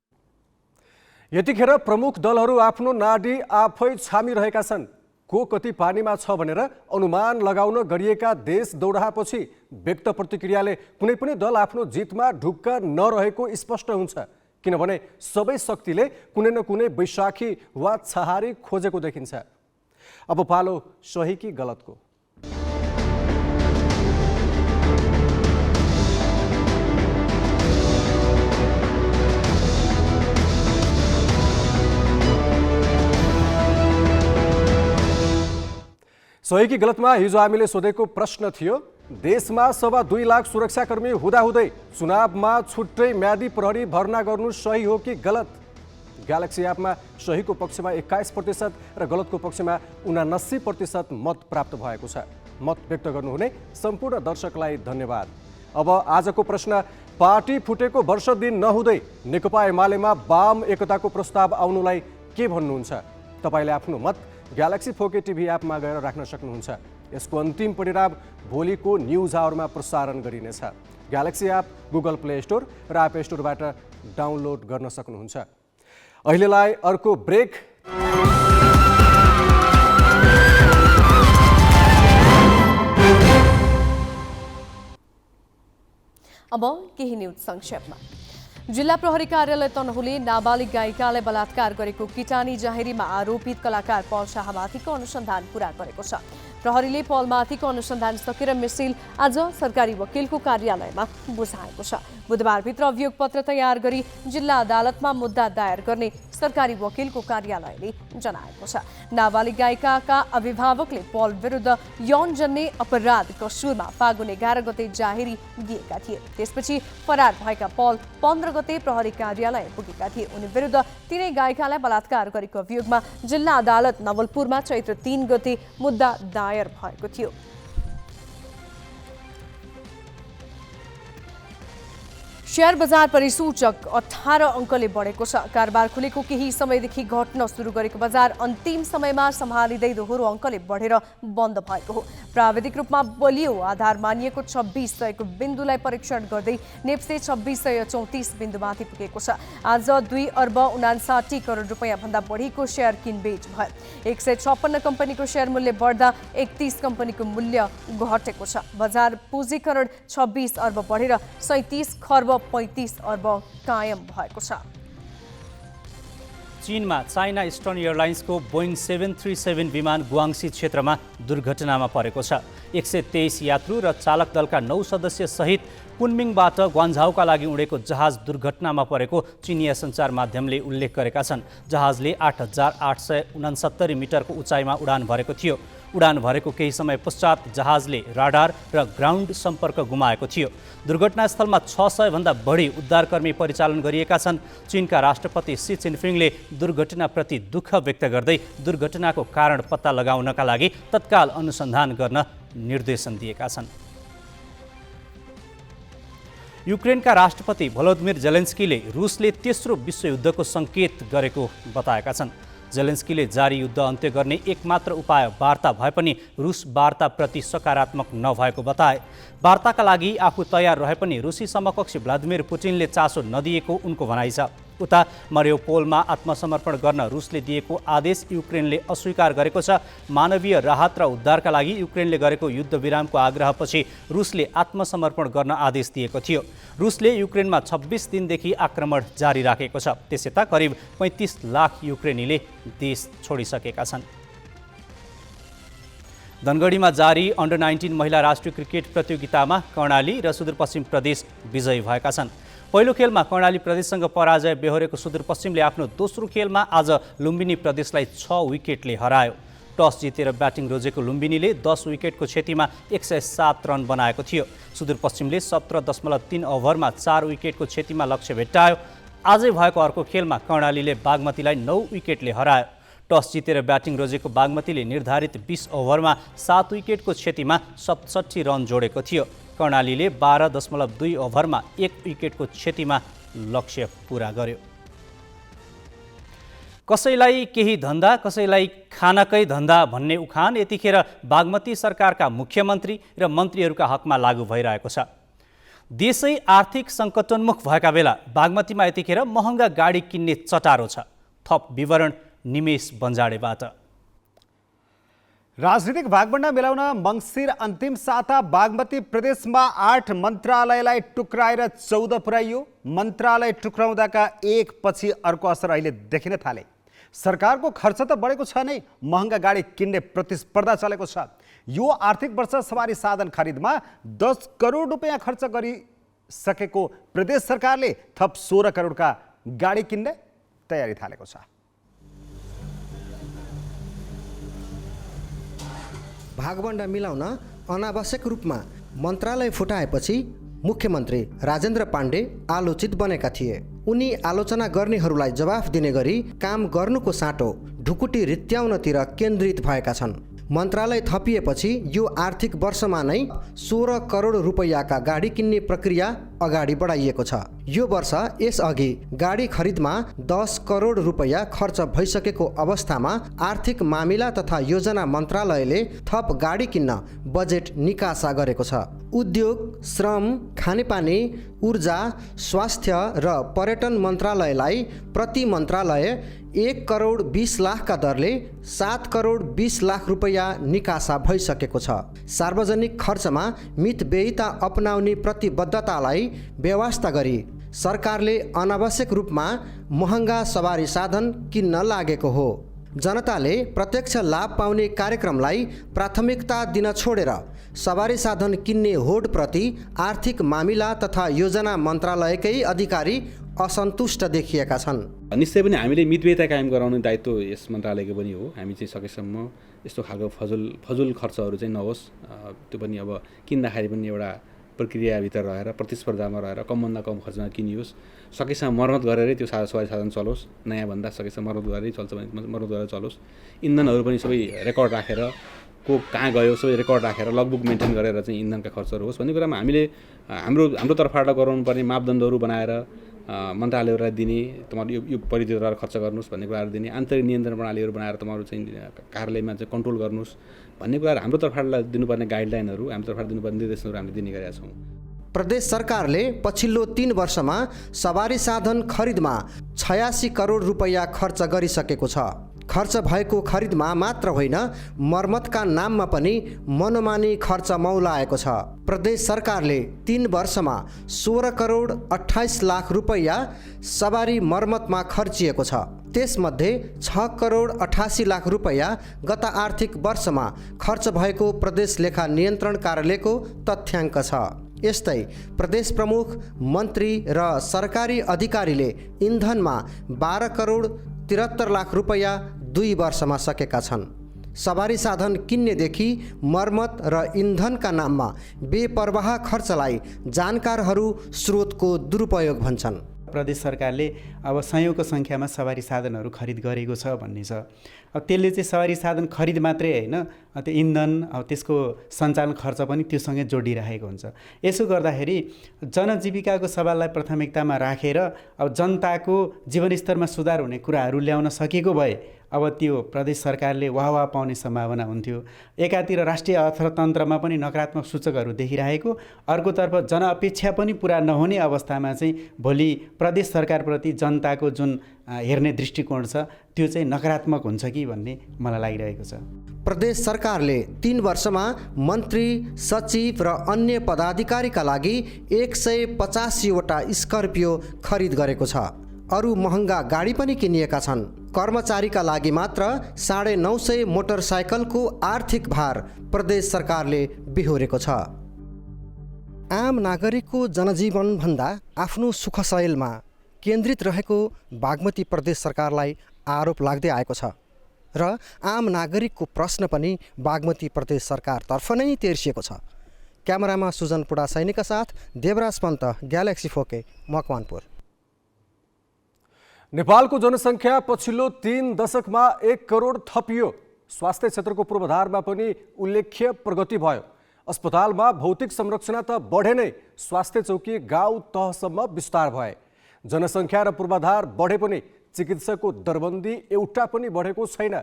यतिखेर प्रमुख दलहरू आफ्नो नाडी आफै छामिरहेका छन्। को कति पानीमा छ भनेर अनुमान लगाउन गरिएका देश दौडाएपछि व्यक्त प्रतिक्रियाले कुनै पनि दल आफ्नो जितमा ढुक्क नरहेको स्पष्ट हुन्छ, किनभने सबै शक्तिले कुनै न कुनै वैशाखी वा छहारी खोजेको देखिन्छ। अब पालो सही कि गलतको। सही कि गलतमा हिजो हामीले सोधेको प्रश्न थियो, देशमा 2.25 लाख सुरक्षाकर्मी हुँदाहुँदै चुनावमा छुट्टै म्यादी प्रहरी भर्ना गर्नु सही हो कि गलत? ग्यालेक्सी एपमा सहीको पक्षमा 21% र गलतको पक्षमा 79% मत प्राप्त भएको छ। मत व्यक्त गर्नुहुने सम्पूर्ण दर्शकलाई धन्यवाद। अब आजको प्रश्न, पार्टी फुटेको वर्ष दिन नहुँदै नेकपा एमालेमा वाम एकताको प्रस्ताव आउनुलाई के भन्नुहुन्छ? तपाईँले आफ्नो मत ग्यालेक्सी 4K टिभी एपमा गएर राख्न सक्नुहुन्छ। यसको अन्तिम परिणाम भोलिको न्युज आवरमा प्रसारण गरिनेछ। Galaxy app Google play store र एप स्टोरबाट डाउनलोड गर्न सक्नुहुन्छ। अहिलेलाई अर्को ब्रेक। अब केही न्युज संक्षेपमा। जिल्ला प्रहरी कार्यालय तनहुले नाबालिग गायिकालाई बलात्कार गरेको किटानी जाहेरीमा आरोपित कलाकार पल शाहमाथिको अनुसन्धान पूरा गरेको छ। प्रहरीले पलमाथिको अनुसन्धान सकेर मिसिल आज सरकारी वकिलको कार्यालयमा बुझाएको छ। बुधबारभित्र अभियोग पत्र तयार गरी जिल्ला अदालतमा मुद्दा दायर गर्ने सरकारी वकिलको कार्यालयले जनाएको छ। नाबालिग गायिकाका अभिभावकले पल विरुद्ध यौनजन्य अपराध कसुरमा फागुन 11 गते जाहेरी दिएका थिए। त्यसपछि फरार भएका पल 15 गते प्रहरी कार्यालय पुगेका थिए। उनी विरुद्ध तीनै गायिकालाई बलात्कार गरेको अभियोगमा जिल्ला अदालत नवलपुरमा चैत्र 3 गते मुद्दा दायर भएको थियो। शेयर बजार परिसूचक 18 अङ्कले बढेको छ। कारोबार खुलेको केही समयदेखि घट्न सुरु गरेको बजार अन्तिम समयमा सम्हालिँदै दोहोरो अङ्कले बढेर बन्द भएको हो। प्राविधिक रूपमा बलियो आधार मानिएको 2600 को बिन्दुलाई परीक्षण गर्दै नेप्से 2634 बिन्दुमाथि पुगेको छ। आज 2 अर्ब 59 करोड रुपैयाँ भन्दा बढीको शेयर किनबेच भयो। 156 कम्पनीको शेयर मूल्य बढ्दा 31 कम्पनीको मूल्य घटेको छ। बजार पुँजीकरण 26 अर्ब बढेर 37 खर्ब 35 अर्ब कायम भएको छ। चीनमा चाइना इस्टर्न एयरलाइन्सको बोइङ 737 विमान गुआङ्सी क्षेत्रमा दुर्घटनामा परेको छ। 123 यात्रु र चालक दलका 9 सदस्य सहित कुनमिङबाट ग्वान्झाउका लागि उडेको जहाज दुर्घटनामा परेको चिनिया सञ्चार माध्यमले उल्लेख गरेका छन्। जहाजले 8869 मिटरको उचाइमा उडान भरेको थियो। उडान भरेको केही समय पश्चात जहाजले राडार र ग्राउन्ड सम्पर्क गुमाएको थियो। दुर्घटनास्थलमा 600 भन्दा बढी उद्धारकर्मी परिचालन गरिएका छन्। चीनका राष्ट्रपति सी जिनपिङले दुर्घटनाप्रति दुःख व्यक्त गर्दै दुर्घटनाको कारण पत्ता लगाउनका लागि तत्काल अनुसन्धान गर्न निर्देशन दिएका छन्। युक्रेनका राष्ट्रपति भलोदिमिर जेलेन्स्कीले रुसले तेस्रो विश्वयुद्धको सङ्केत गरेको बताएका छन्। जेलेन्स्कीले जारी युद्ध अन्त्य गर्ने एकमात्र उपाय वार्ता भए पनि रुस वार्ताप्रति सकारात्मक नभएको बताए। वार्ताका लागि आफू तयार रहे पनि रुसी समकक्षी भ्लादिमिर पुटिनले चासो नदिएको उनको भनाइ छ। उता मरियोपोलमा आत्मसमर्पण गर्न रुसले दिएको आदेश युक्रेनले अस्वीकार गरेको छ। मानवीय राहत र उद्धारका लागि युक्रेनले गरेको युद्ध विरामको आग्रहपछि रुसले आत्मसमर्पण गर्न आदेश दिएको थियो। रुसले युक्रेनमा 26 दिनदेखि आक्रमण जारी राखेको छ। त्यसयता करिब 35 लाख युक्रेनीले देश छोडिसकेका छन्। धनगढीमा जारी अन्डर 19 महिला राष्ट्रिय क्रिकेट प्रतियोगितामा कर्णाली र सुदूरपश्चिम प्रदेश विजयी भएका छन्। पहिलो खेलमा कर्णाली प्रदेशसँग पराजय बेहोरेको सुदूरपश्चिमले आफ्नो दोस्रो खेलमा आज लुम्बिनी प्रदेशलाई 6 विकेटले हरायो। टस जितेर ब्याटिङ रोजेको लुम्बिनीले 10 विकेटको क्षतिमा 107 रन बनाएको थियो। सुदूरपश्चिमले 17.3 ओभरमा 4 विकेटको क्षतिमा लक्ष्य भेट्टायो। आजै भएको अर्को खेलमा कर्णालीले बागमतीलाई 9 विकेटले हरायो। टस जितेर ब्याटिङ रोजेको बागमतीले निर्धारित 20 ओभरमा 7 विकेटको क्षतिमा 67 रन जोडेको थियो। कर्णालीले 12.2 ओभरमा 1 विकेटको क्षतिमा लक्ष्य पूरा गर्यो। कसैलाई केही धन्दा कसैलाई खानकै धन्दा भन्ने उखान यतिखेर बागमती सरकारका मुख्यमन्त्री र मन्त्रीहरूका हकमा लागू भइरहेको छ। देशै आर्थिक सङ्कटोन्मुख भएका बेला बागमतीमा यतिखेर महँगा गाडी किन्ने चटारो छ। थप विवरण निमेश बन्जाडेबाट। राजनीतिक भागभण्डा मिलाउन मङ्सिर अन्तिम साता बागमती प्रदेशमा 8 मन्त्रालयलाई टुक्राएर 14 पुर्याइयो। मन्त्रालय टुक्राउँदाका एक पछि अर्को असर अहिले देखिन थाले। सरकारको खर्च त बढेको छ नै, महँगा गाडी किन्ने प्रतिस्पर्धा चलेको छ। यो आर्थिक वर्ष सवारी साधन खरिदमा 10 करोड रुपैयाँ खर्च गरिसकेको प्रदेश सरकारले थप 16 करोडका गाडी किन्ने तयारी थालेको छ। भागभण्डा मिलाउन अनावश्यक रूपमा मन्त्रालय फुटाएपछि मुख्यमन्त्री राजेन्द्र पाण्डे आलोचित बनेका थिए। उनी आलोचना गर्नेहरूलाई जवाफ दिने गरी काम गर्नुको साटो ढुकुटी रित्याउनतिर केन्द्रित भएका छन्। मन्त्रालय थपिएपछि यो आर्थिक वर्षमा नै 16 करोड रुपैयाँका गाडी किन्ने प्रक्रिया अगाडि बढाइएको छ। यो वर्ष यसअघि गाडी खरिदमा 10 करोड रुपैयाँ खर्च भइसकेको अवस्थामा आर्थिक मामिला तथा योजना मन्त्रालयले थप गाडी किन्न बजेट निकासा गरेको छ। उद्योग, श्रम, खानेपानी, ऊर्जा, स्वास्थ्य र पर्यटन मन्त्रालयलाई प्रति मन्त्रालय 1 करोड 20 लाखका दरले 7 करोड 20 लाख रुपैयाँ निकासा भइसकेको छ। सार्वजनिक खर्चमा मितव्ययिता अपनाउने प्रतिबद्धतालाई बेवास्ता गरी सरकारले अनावश्यक रूपमा महँगा सवारी साधन किन्न लागेको हो। जनताले प्रत्यक्ष लाभ पाउने कार्यक्रमलाई प्राथमिकता दिन छोडेर सवारी साधन किन्ने होडप्रति आर्थिक मामिला तथा योजना मन्त्रालयकै अधिकारी असन्तुष्ट देखिएका छन्। निश्चय पनि हामीले मितव्ययिता कायम गराउने दायित्व यस मन्त्रालयको पनि हो। हामी चाहिँ सकेसम्म यस्तो खालको फजुल खर्चहरू चाहिँ नहोस्। त्यो पनि अब किन्दाखेरि पनि एउटा प्रक्रियाभित्र रहेर प्रतिस्पर्धामा रहेर कमभन्दा कम खर्चमा किनियोस्। सकेसम्म मर्मत गरेरै त्यो सवारी साधन चलोस्। नयाँ भन्दा सकेसम्म मर्मत गरेरै चल्छ भने मर्मत गरेर चलोस्। इन्धनहरू पनि सबै रेकर्ड राखेर को कहाँ गयो सबै रेकर्ड राखेर लगबुक मेन्टेन गरेर चाहिँ इन्धनका खर्चहरू होस् भन्ने कुरामा हामीले हाम्रो तर्फबाट गराउनुपर्ने मापदण्डहरू बनाएर मन्त्रालयहरूलाई दिने, तपाईँहरू यो परिधिद्वारा खर्च गर्नुहोस् भन्ने कुराहरू दिने, आन्तरिक नियन्त्रण प्रणालीहरू बनाएर तपाईँहरू चाहिँ कार्यालयमा चाहिँ कन्ट्रोल गर्नुहोस् भन्ने कुराहरू हाम्रो तर्फबाट दिनुपर्ने गाइडलाइनहरू, हाम्रो तर्फबाट दिनुपर्ने निर्देशनहरू हामीले दिने गरेका छौँ। प्रदेश सरकारले पछिल्लो 3 वर्षमा सवारी साधन खरिदमा 86 करोड रुपैयाँ खर्च गरिसकेको छ। खर्च भएको खरिदमा मात्र होइन, मर्मतका नाममा पनि मनमानी खर्च मौलाएको छ। प्रदेश सरकारले 3 वर्षमा 16 करोड 28 लाख रुपैयाँ सवारी मर्मतमा खर्चिएको छ। त्यसमध्ये 6 करोड 88 लाख रुपैयाँ गत आर्थिक वर्षमा खर्च भएको प्रदेश लेखा नियन्त्रण कार्यालयको तथ्याङ्क छ। यस्तै प्रदेश प्रमुख, मन्त्री र सरकारी अधिकारीले इन्धनमा 12 करोड 73 लाख रुपैयाँ 2 वर्षमा सकेका छन्। सवारी साधन किन्नेदेखि मर्मत र इन्धनका नाममा बेपरवाह खर्चलाई जानकारहरू स्रोतको दुरुपयोग भन्छन्। प्रदेश सरकारले अब सयौँको सङ्ख्यामा सवारी साधनहरू खरिद गरेको छ भन्ने छ। अब त्यसले चाहिँ सवारी साधन खरिद मात्रै होइन, त्यो इन्धन त्यसको सञ्चालन खर्च पनि त्योसँगै जोडिरहेको हुन्छ। यसो गर्दाखेरि जनजीविकाको सवाललाई प्राथमिकतामा राखेर अब जनताको जीवनस्तरमा सुधार हुने कुराहरू ल्याउन सकेको भए अब त्यो प्रदेश सरकारले वाहवाह पाउने सम्भावना हुन्थ्यो। एकातिर राष्ट्रिय अर्थतन्त्रमा पनि नकारात्मक सूचकहरू देखिरहेको, अर्कोतर्फ जनअपेक्षा पनि पुरा नहुने अवस्थामा चाहिँ भोलि प्रदेश सरकारप्रति जनताको जुन हेर्ने दृष्टिकोण छ त्यो चाहिँ नकारात्मक हुन्छ कि भन्ने मलाई लागिरहेको छ। प्रदेश सरकारले 3 वर्षमा मन्त्री, सचिव र अन्य पदाधिकारीका लागि 185 वटा स्कर्पियो खरिद गरेको छ। अरू महँगा गाडी पनि किनिएका छन्। कर्मचारीका लागि मात्र 950 मोटरसाइकलको आर्थिक भार प्रदेश सरकारले बिहोरेको छ। आम नागरिकको जनजीवनभन्दा आफ्नो सुखशैलमा केन्द्रित रहेको बागमती प्रदेश सरकारलाई आरोप लाग्दै आएको छ र आम नागरिकको प्रश्न पनि बागमती प्रदेश सरकारतर्फ नै तेर्सिएको छ। क्यामेरामा सुजन पुडा सैनिकका साथ देवराज पन्त, ग्यालेक्सी 4K, मकवानपुर। नेपालको जनसङ्ख्या पछिल्लो 3 दशकमा 1 करोड थपियो। स्वास्थ्य क्षेत्रको पूर्वाधारमा पनि उल्लेख्य प्रगति भयो। अस्पतालमा भौतिक संरचना त बढे नै, स्वास्थ्य चौकी गाउँ तहसम्म विस्तार भए। जनसङ्ख्या र पूर्वाधार बढे पनि चिकित्सकको दरबन्दी एउटा पनि बढेको छैन।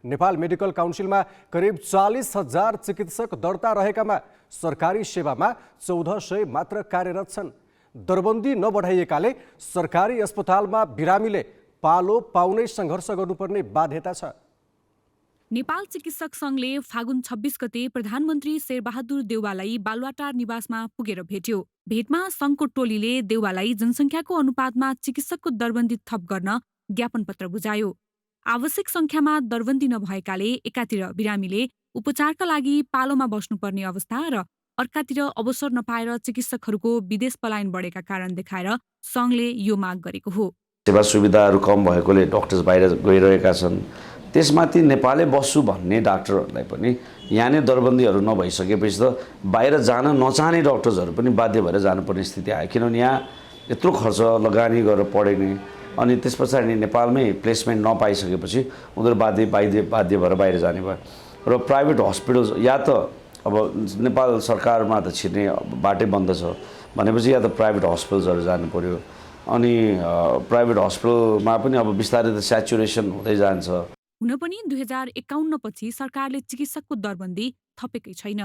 नेपाल मेडिकल काउन्सिलमा करिब 40,000 चिकित्सक दर्ता रहेकामा सरकारी सेवामा 1400 मात्र कार्यरत छन्। दरबन्दी नबढाइएकाले सरकारी अस्पतालमा बिरामीले पालो पाउनै सङ्घर्ष गर्नुपर्ने बाध्यता छ। नेपाल चिकित्सक सङ्घले फागुन 26 गते प्रधानमन्त्री शेरबहादुर देउवालाई बालुवाटार निवासमा पुगेर भेट्यो। भेटमा सङ्घको टोलीले देउवालाई जनसङ्ख्याको अनुपातमा चिकित्सकको दरबन्दी थप गर्न ज्ञापन पत्र बुझायो। आवश्यक सङ्ख्यामा दरबन्दी नभएकाले एकातिर बिरामीले उपचारका लागि पालोमा बस्नुपर्ने अवस्था र अर्कातिर अवसर नपाएर चिकित्सकहरूको विदेश पलायन बढेका कारण देखाएर सङ्घले यो माग गरेको हो। सेवा सुविधाहरू कम भएकोले डक्टर्स बाहिर गइरहेका छन्। त्यसमाथि नेपालै बस्छु भन्ने डाक्टरहरूलाई पनि यहाँ नै दरबन्दीहरू नभइसकेपछि त बाहिर जान नचाहने डक्टर्सहरू पनि बाध्य भएर जानुपर्ने स्थिति आयो, किनभने यहाँ यत्रो खर्च लगानी गरेर पढ्ने अनि त्यस पछाडि नेपालमै प्लेसमेन्ट नपाइसकेपछि उनीहरू बाध्य भएर बाहिर जाने भयो। र प्राइभेट हस्पिटल्स या त अब नेपाल सरकारमा त छिर्ने बाटै बन्द छ भनेपछि या त प्राइभेट हस्पिटल्सहरू जानु पर्यो। अनि प्राइभेट हस्पिटलमा पनि अब बिस्तारै त स्याचुरेसन हुँदै जान्छ। हुन पनि 2051 पछि सरकारले चिकित्सकको दरबन्दी थपेकै छैन।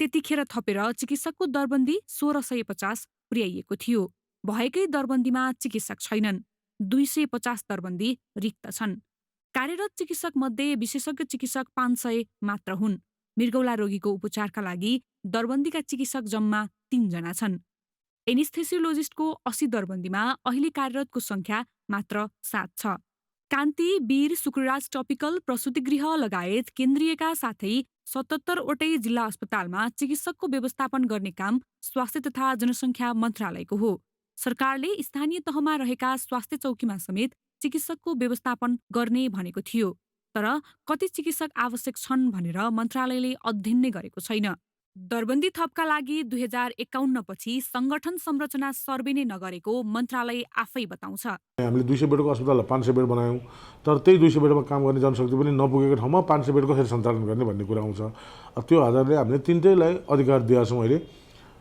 त्यतिखेर थपेर चिकित्सकको दरबन्दी 1650 पुर्याइएको थियो। भएकै दरबन्दीमा चिकित्सक छैनन्। 250 दरबन्दी रिक्त छन्। कार्यरत चिकित्सक मध्ये विशेषज्ञ चिकित्सक 500 मात्र हुन्। मृगौला रोगीको उपचारका लागि दरबन्दीका चिकित्सक जम्मा 3 जना छन्। एनेस्थेसियोलोजिस्टको 80 दरबन्दीमा अहिले कार्यरतको संख्या मात्र 7 छ। कान्ति, वीर, शुक्रराज टपिकल, प्रसुतिगृह लगायत केन्द्रीयका साथै 77 वटै जिल्ला अस्पतालमा चिकित्सकको व्यवस्थापन गर्ने काम स्वास्थ्य तथा जनसङ्ख्या मन्त्रालयको हो। सरकारले स्थानीय तहमा रहेका स्वास्थ्य चौकीमा समेत चिकित्सकको व्यवस्थापन गर्ने भनेको थियो। तर कति चिकित्सक आवश्यक छन् भनेर मन्त्रालयले अध्ययन नै गरेको छैन। दरबन्दी थपका लागि 2051 पछि संगठन संरचना सर्वे नै नगरेको मन्त्रालय आफै बताउँछ। हामीले 200 बेडको अस्पताललाई 500 बेड बनायौँ, तर त्यही 200 बेडमा काम गर्ने जनशक्ति पनि नपुगेको ठाउँमा 500 बेडको फेरि सञ्चालन गर्ने भन्ने कुरा आउँछ। त्यो आधारले हामीले तिनटैलाई अधिकार दिएका छौँ। अहिले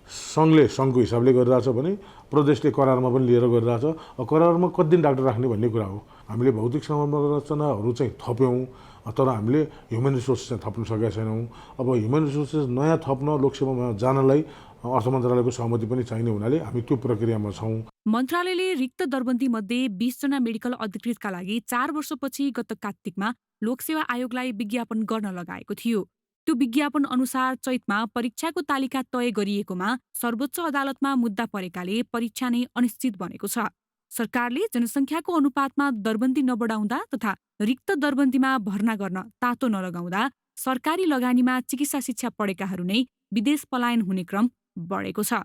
सङ्घले सङ्घको हिसाबले गरिरहेछ भने प्रदेशले करारमा पनि लिएर गरिरहेछ। करारमा कति दिन डाक्टर राख्ने भन्ने कुरा हो। हामीले भौतिक संरचनाहरू चाहिँ थप्यौँ, तर हामीले ह्युमन रिसोर्सेस चाहिँ थप्न सकेका छैनौँ। अब ह्युमन रिसोर्सेस नयाँ थप्न लोकसेवामा जानलाई अर्थ मन्त्रालयको सहमति पनि चाहिने हुनाले हामी त्यो प्रक्रियामा छौँ। मन्त्रालयले रिक्त दरबन्दी मध्ये 20 जना मेडिकल अधिकृतका लागि 4 वर्षपछि गत कार्तिकमा लोकसेवा आयोगलाई विज्ञापन गर्न लगाएको थियो। त्यो विज्ञापन अनुसार चैतमा परीक्षाको तालिका तय गरिएकोमा सर्वोच्च अदालतमा मुद्दा परेकाले परीक्षा नै अनिश्चित बनेको छ। सरकारले जनसङ्ख्याको अनुपातमा दरबन्दी नबढाउँदा तथा रिक्त दरबन्दीमा भर्ना गर्न तातो नलगाउँदा सरकारी लगानीमा चिकित्सा शिक्षा पढेकाहरू नै विदेश पलायन हुने क्रम बढेको छ।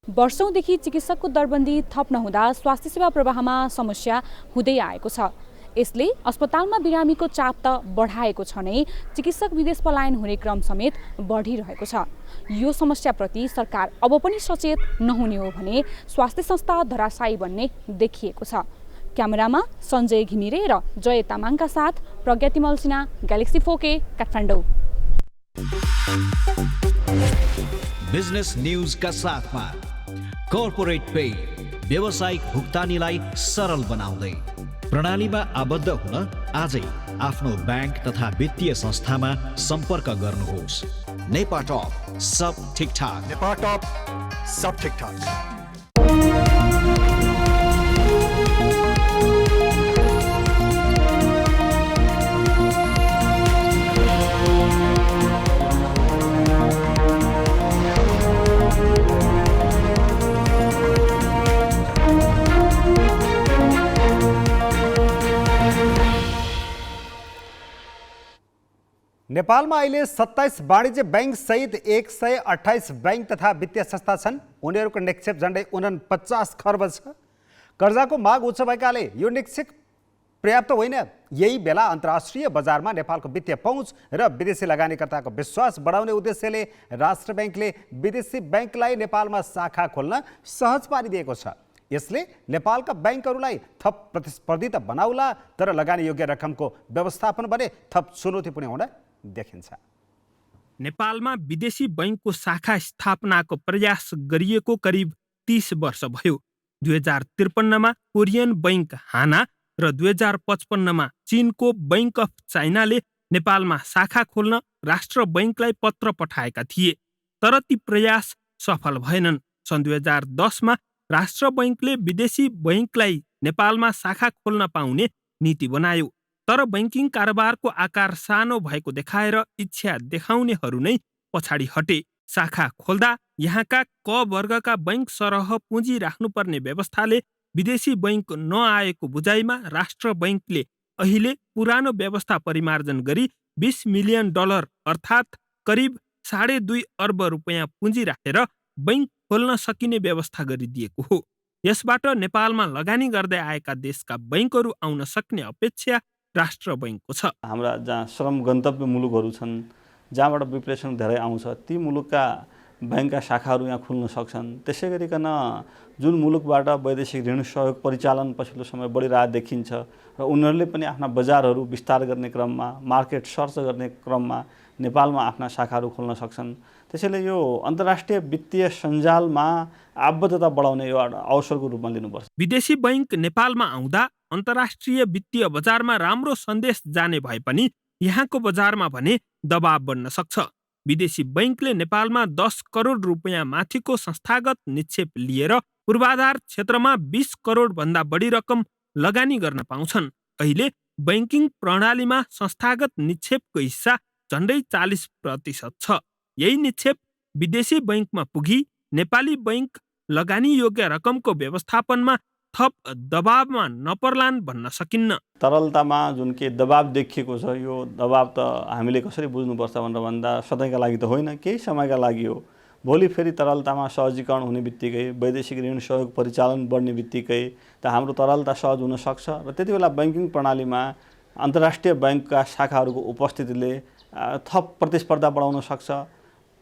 वर्षौंदेखि चिकित्सकको दरबन्दी थप नहुँदा स्वास्थ्य सेवा प्रवाहमा समस्या हुँदै आएको छ। यसले अस्पतालमा बिरामीको चाप त बढाएको छ नै, चिकित्सक विदेश पलायन हुने क्रम समेत बढिरहेको छ। यो समस्याप्रति सरकार अब पनि सचेत नहुने हो भने स्वास्थ्य संस्था धराशायी बन्ने देखिएको छ। क्यामेरामा सञ्जय घिमिरे र जय तामाङका साथ प्रज्ञातिमल Sinha, galaxy 4K, Kathmandu. Business news का साथमा कर्पोरेट पे व्यावसायिक भुक्तानीलाई सरल बनाउँदै प्रणालीमा आबद्ध हुन आजै आफ्नो ब्याङ्क तथा वित्तीय संस्थामा सम्पर्क गर्नुहोस्। नेपाटप सब ठिकठाक। नेपाटप सब ठिकठाक। नेपालमा अहिले 27 वाणिज्य बैंक सहित 128 बैंक तथा वित्तीय संस्था छन्। उनीहरूको निक्षेप झन्डै 49 खर्ब छ। कर्जाको माग उच्च भएकाले यो निक्षेप पर्याप्त होइन। यही बेला अन्तर्राष्ट्रिय बजारमा नेपालको वित्तीय पहुँच र विदेशी लगानीकर्ताको विश्वास बढाउने उद्देश्यले राष्ट्र बैंकले विदेशी बैंकलाई नेपालमा शाखा खोल्न सहज पारिदिएको छ। यसले नेपालका बैंकहरूलाई थप प्रतिस्पर्धी त बनाउला, तर लगानी योग्य रकमको व्यवस्थापन भने थप चुनौतीपूर्ण हुन देखिन्छ। नेपालमा विदेशी बैंकको शाखा स्थापनाको प्रयास गरिएको करिब 30 वर्ष भयो। 2053मा कोरियन बैंक हाना र 2055मा चीनको बैंक अफ चाइनाले नेपालमा शाखा खोल्न राष्ट्र बैंकलाई पत्र पठाएका थिए, तर ती प्रयास सफल भएनन्। सन् 2010मा राष्ट्र बैंकले विदेशी बैंकलाई नेपालमा शाखा खोल्न पाउने नीति बनायो, तर बैंकिङ कारोबारको आकार सानो भएको देखाएर इच्छा देखाउनेहरू नै पछाडि हटे। शाखा खोल्दा यहाँका क वर्गका बैंक सरह पुँजी राख्नुपर्ने व्यवस्थाले विदेशी बैंक नआएको बुझाइमा राष्ट्र बैंकले अहिले पुरानो व्यवस्था परिमार्जन गरी $20 मिलियन अर्थात् करिब 2.5 अर्ब रुपियाँ पुँजी राखेर बैंक खोल्न सकिने व्यवस्था गरिदिएको हो। यसबाट नेपालमा लगानी गर्दै आएका देशका बैंकहरू आउन सक्ने अपेक्षा राष्ट्र बैंकको छ। हाम्रा जहाँ श्रम गन्तव्य मुलुकहरू छन्, जहाँबाट विप्लेसन धेरै आउँछ, ती मुलुकका बैंकका शाखाहरू यहाँ खुल्न सक्छन्। त्यसै गरिकन जुन मुलुकबाट वैदेशिक ऋण सहयोग परिचालन पछिल्लो समय बढिरहेको देखिन्छ र उनीहरूले पनि आफ्ना बजारहरू विस्तार गर्ने क्रममा, मार्केट सर्च गर्ने क्रममा नेपालमा आफ्ना शाखाहरू खोल्न सक्छन्। त्यसैले यो अन्तर्राष्ट्रिय वित्तीय सञ्जालमा आबद्धता बढाउने यो अवसरको रूपमा लिनुपर्छ। विदेशी बैंक नेपालमा आउँदा अन्तर्राष्ट्रिय वित्तीय बजारमा राम्रो सन्देश जाने भए पनि यहाँको बजारमा भने दबाव बढ्न सक्छ। विदेशी बैंकले नेपालमा 10 करोड रुपियाँ माथिको संस्थागत निक्षेप लिएर पूर्वाधार क्षेत्रमा 20 करोड भन्दा बढी रकम लगानी गर्न पाउँछन्। अहिले बैंकिङ प्रणालीमा संस्थागत निक्षेपको हिस्सा झन्डै 40% छ। यही निक्षेप विदेशी बैंकमा पुगी नेपाली बैंक लगानी योग्य रकमको व्यवस्थापनमा थप दबावमा नपर्लान् भन्न सकिन्न। तरलतामा जुन के दबाव देखिएको छ, यो दबाव त हामीले कसरी बुझ्नुपर्छ भनेर भन्दा सधैँका लागि त होइन, केही समयका लागि हो। भोलि फेरि तरलतामा सहजीकरण हुने बित्तिकै, वैदेशिक ऋण सहयोग परिचालन बढ्ने बित्तिकै त हाम्रो तरलता सहज हुन सक्छ र त्यति बेला बैंकिङ प्रणालीमा अन्तर्राष्ट्रिय बैंकका शाखाहरूको उपस्थितिले थप प्रतिस्पर्धा बढाउन सक्छ,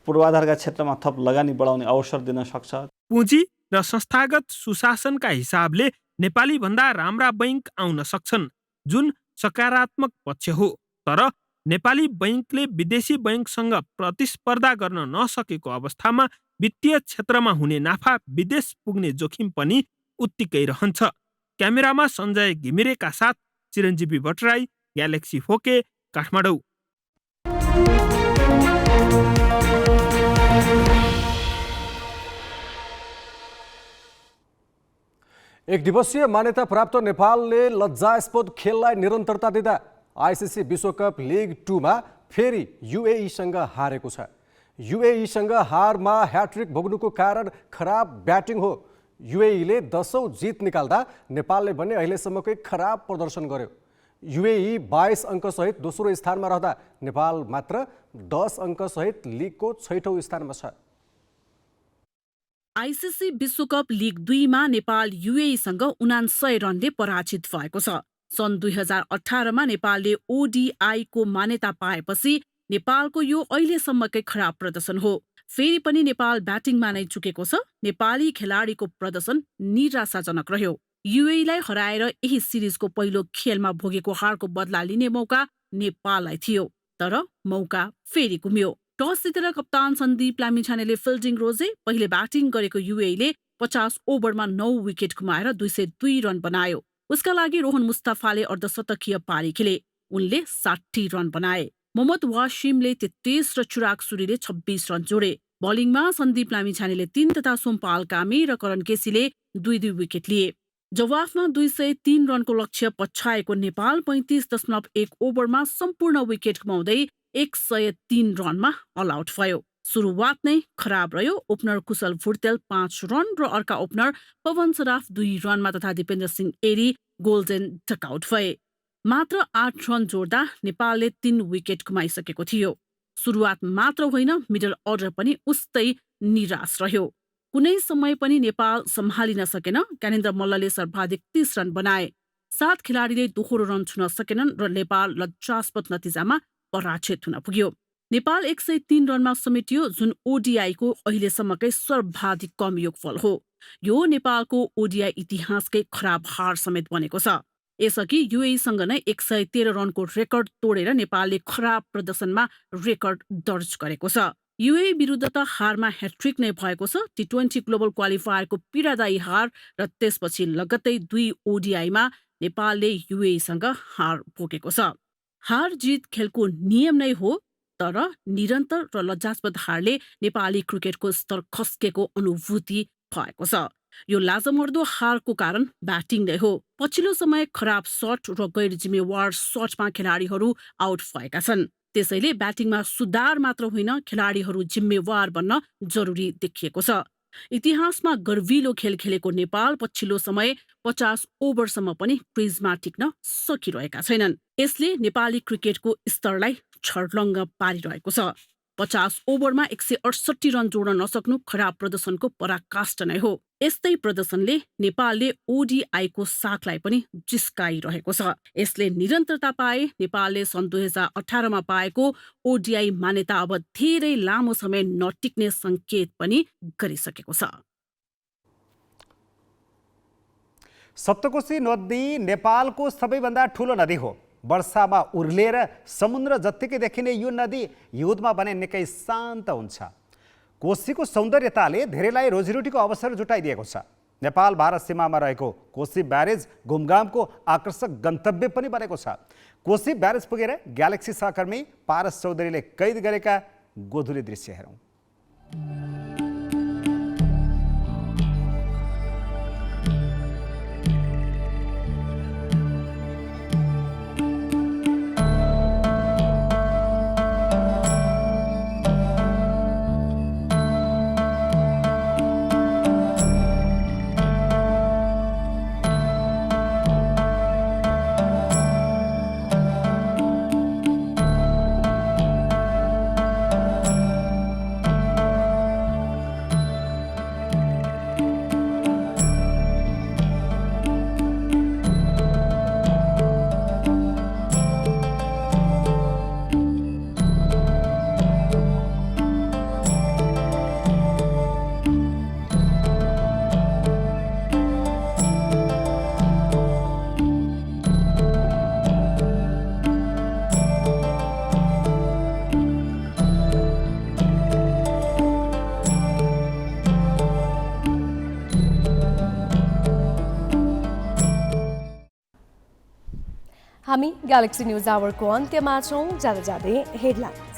पूर्वाधारका क्षेत्रमा थप लगानी बढाउने अवसर दिन सक्छ। पुँजी र संस्थागत सुशासनका हिसाबले नेपाली भन्दा राम्रा बैंक आउन सक्छन्, जुन सकारात्मक पक्ष हो। तर नेपाली बैंकले विदेशी बैंकसँग प्रतिस्पर्धा गर्न नसकेको अवस्थामा वित्तीय क्षेत्रमा हुने नाफा विदेश पुग्ने जोखिम पनि उत्तिकै रहन्छ। क्यामेरामा सञ्जय घिमिरेका साथ चिरञ्जीवी भट्टराई, ग्यालेक्सी 4K, काठमाडौँ। एक दिवसीय मान्यता प्राप्त नेपालले लज्जास्पद खेललाई निरन्तरता दिँदा आइसिसी विश्वकप लिग 2 मा फेरि युएईसँग हारेको छ। युएईसँग हारमा ह्याट्रिक भोग्नुको कारण खराब ब्याटिङ हो। युएईले 10औं जित निकाल्दा नेपालले भने अहिलेसम्मकै खराब प्रदर्शन गर्यो। युएई 22 अङ्कसहित दोस्रो स्थानमा रहँदा नेपाल मात्र 10 अङ्कसहित लिगको 6औं स्थानमा छ। आइसिसी विश्वकप लिग 2 मा नेपाल युएईसँग 79 रनले पराजित भएको छ। सन् 2018 मा नेपालले ओडिआई को मान्यता पाएपछि नेपालको यो अहिलेसम्मकै खराब प्रदर्शन हो। फेरि पनि नेपाल ब्याटिङमा नै चुकेको छ। नेपाली खेलाडीको प्रदर्शन निराशाजनक रह्यो। युएईलाई हराएर यही सिरिजको पहिलो खेलमा भोगेको हारको बदला लिने मौका नेपाललाई थियो, तर मौका फेरि गुम्यो। टस जितेर कप्तान सन्दीप लामिछानेले फिल्डिङ रोजे। पहिले ब्याटिङ गरेको युएईले 50 ओभरमा 9 विकेट गुमाएर 202 रन बनायो। उसका लागि रोहन मुस्तफाले अर्धशतकीय पारी खेले। उनले 60 रन बनाए। मोहम्मद वासिमले 33 र चुराग सुरीले 26 रन जोडे। बलिङमा सन्दीप लामिछानेले 3 तथा सोमपाल कामी र करण केसीले 2-2 विकेट लिए। जवाफमा 203 रनको लक्ष्य पछ्याएको नेपाल 35.1 ओभरमा सम्पूर्ण विकेट गुमाउँदै 103 रनमा अल आउट भयो। सुरुवात नै खराब रह्यो। ओपनर कुशल भुर्तेल 5 रन र अर्का ओपनर पवन सराफ 2 रनमा तथा दिपेन्द्र सिंह एरी गोल्डन डकआउट भए। मात्र 8 रन जोड्दा नेपालले 3 विकेट गुमाइसकेको थियो। सुरुवात मात्र होइन, मिडल अर्डर पनि उस्तै निराश रह्यो। कुनै समय पनि नेपाल सम्हालिन सकेन। ज्ञानेन्द्र मल्लले सर्वाधिक 30 रन बनाए। 7 खेलाडीले दोहोरो रन छुन सकेनन् र नेपाल लज्जास्पद नतिजामा पराजित हुन पुग्यो। नेपाल 103 रनमा समेटियो, जुन ओडिआईको अहिलेसम्मकै सर्वाधिक कम योगफल हो। यो नेपालको ओडिआई इतिहासकै खराब हार समेत बनेको छ। यसअघि युएईसँग नै 113 रनको रेकर्ड तोडेर नेपालले खराब प्रदर्शनमा रेकर्ड दर्ज गरेको छ। युएई विरुद्ध त हारमा ह्याट्रिक नै भएको छ। टी20 ग्लोबल क्वालिफायरको पीडादायी हार र त्यसपछि लगत्तै 2 ओडिआईमा नेपालले युएईसँग हार भोगेको छ। हार जित खेलको नियम नै हो, तर निरन्तर र लज्जास्पद हारले नेपाली क्रिकेटको स्तर खस्केको अनुभूति भएको छ। यो लाजमर्दो हारको कारण ब्याटिङ नै हो। पछिल्लो समय खराब शट र गैर जिम्मेवार शटमा खेलाडीहरू आउट भएका छन्। त्यसैले ब्याटिङमा सुधार मात्र होइन, खेलाडीहरू जिम्मेवार बन्न जरुरी देखिएको छ। इतिहासमा गर्विलो खेल खेलेको नेपाल पछिल्लो समय 50 ओभरसम्म पनि क्रिजमा टिक्न सकिरहेका छैनन्। यसले नेपाली क्रिकेटको स्तरलाई छर्लङ्ग पारिरहेको छ। 50 ओभरमा 168 रन जोड्न नसक्नु खराब प्रदर्शनको पराकाष्ठ नै हो। यस्तै प्रदर्शनले नेपालले ओडिआईको साखलाई पनि जिस्काइरहेको छ। यसले निरन्तरता पाए नेपालले सन् 2018 मा पाएको ओडिआई मान्यता अब धेरै लामो समय नटिक्ने संकेत पनि गरिसकेको छ। सप्तकोशी नदी नेपालको सबैभन्दा ठुलो नदी हो। वर्षामा उर्लेर समुद्र जत्तिकै देखिने यो नदी हिउँदमा भने निकै शान्त हुन्छ। कोशीको सौन्दर्यताले धेरैलाई रोजीरोटीको अवसर जुटाइदिएको छ। नेपाल भारत सीमामा रहेको कोशी ब्यारेज घुमघामको आकर्षक गन्तव्य पनि बनेको छ। कोशी ब्यारेज पुगेर ग्यालेक्सी सहकर्मी पारस चौधरीले कैद गरेका गोधुली दृश्य हेरौँ। हामी ग्यालेक्सी न्यूज आवरको अन्त्यमा छौं। जाँदा जाँदै हेडलाइन्स।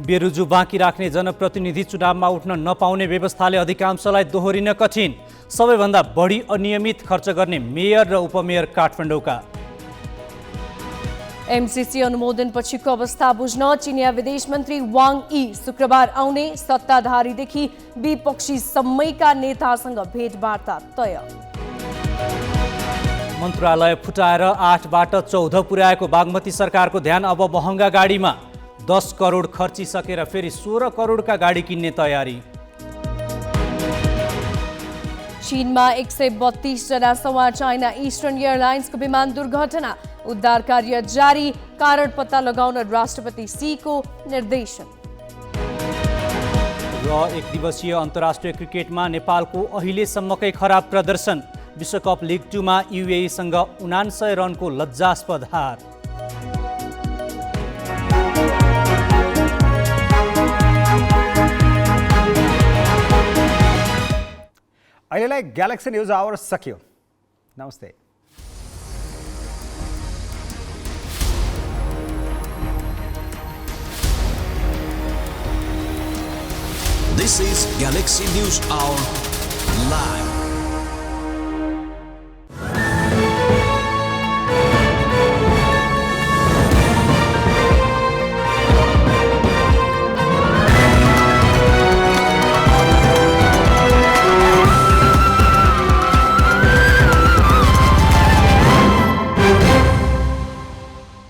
बेरुजु बाँकी राख्ने जनप्रतिनिधि चुनावमा उठ्न नपाउने व्यवस्थाले अधिकांशलाई दोहोरिन कठिन। सबैभन्दा बढी अनियमित खर्च गर्ने मेयर र उपमेयर काठमाडौँका। एमसीसी अनुमोदन पछिको अवस्था बुझ्न चिनिया विदेश मन्त्री वाङ यी शुक्रबार आउने। सत्ताधारीदेखि विपक्षी सम्मैका नेतासँग भेटवार्ता तय। मन्त्रालय फुटाएर 8बाट 14 पुर्याएको बागमती सरकारको ध्यान अब महँगा गाडीमा। 10 करोड खर्चिसकेर फेरि 16 करोडका गाडी किन्ने तयारी। चीनमा 132 जना सवार चाइना इस्टर्न एयरलाइन्सको विमान दुर्घटना। उद्धार कार्य जारी। कारण पत्ता लगाउन राष्ट्रपति सीको निर्देशन। र एक दिवसीय अन्तर्राष्ट्रिय क्रिकेटमा नेपालको अहिलेसम्मकै खराब प्रदर्शन। विश्वकप लिग 2 मा युएईसँग 79 रनको लज्जास्पद हार। अहिलेलाई ग्यालेक्सी न्यूज आवर सकियो। नमस्ते। This is Galaxy News Hour Live.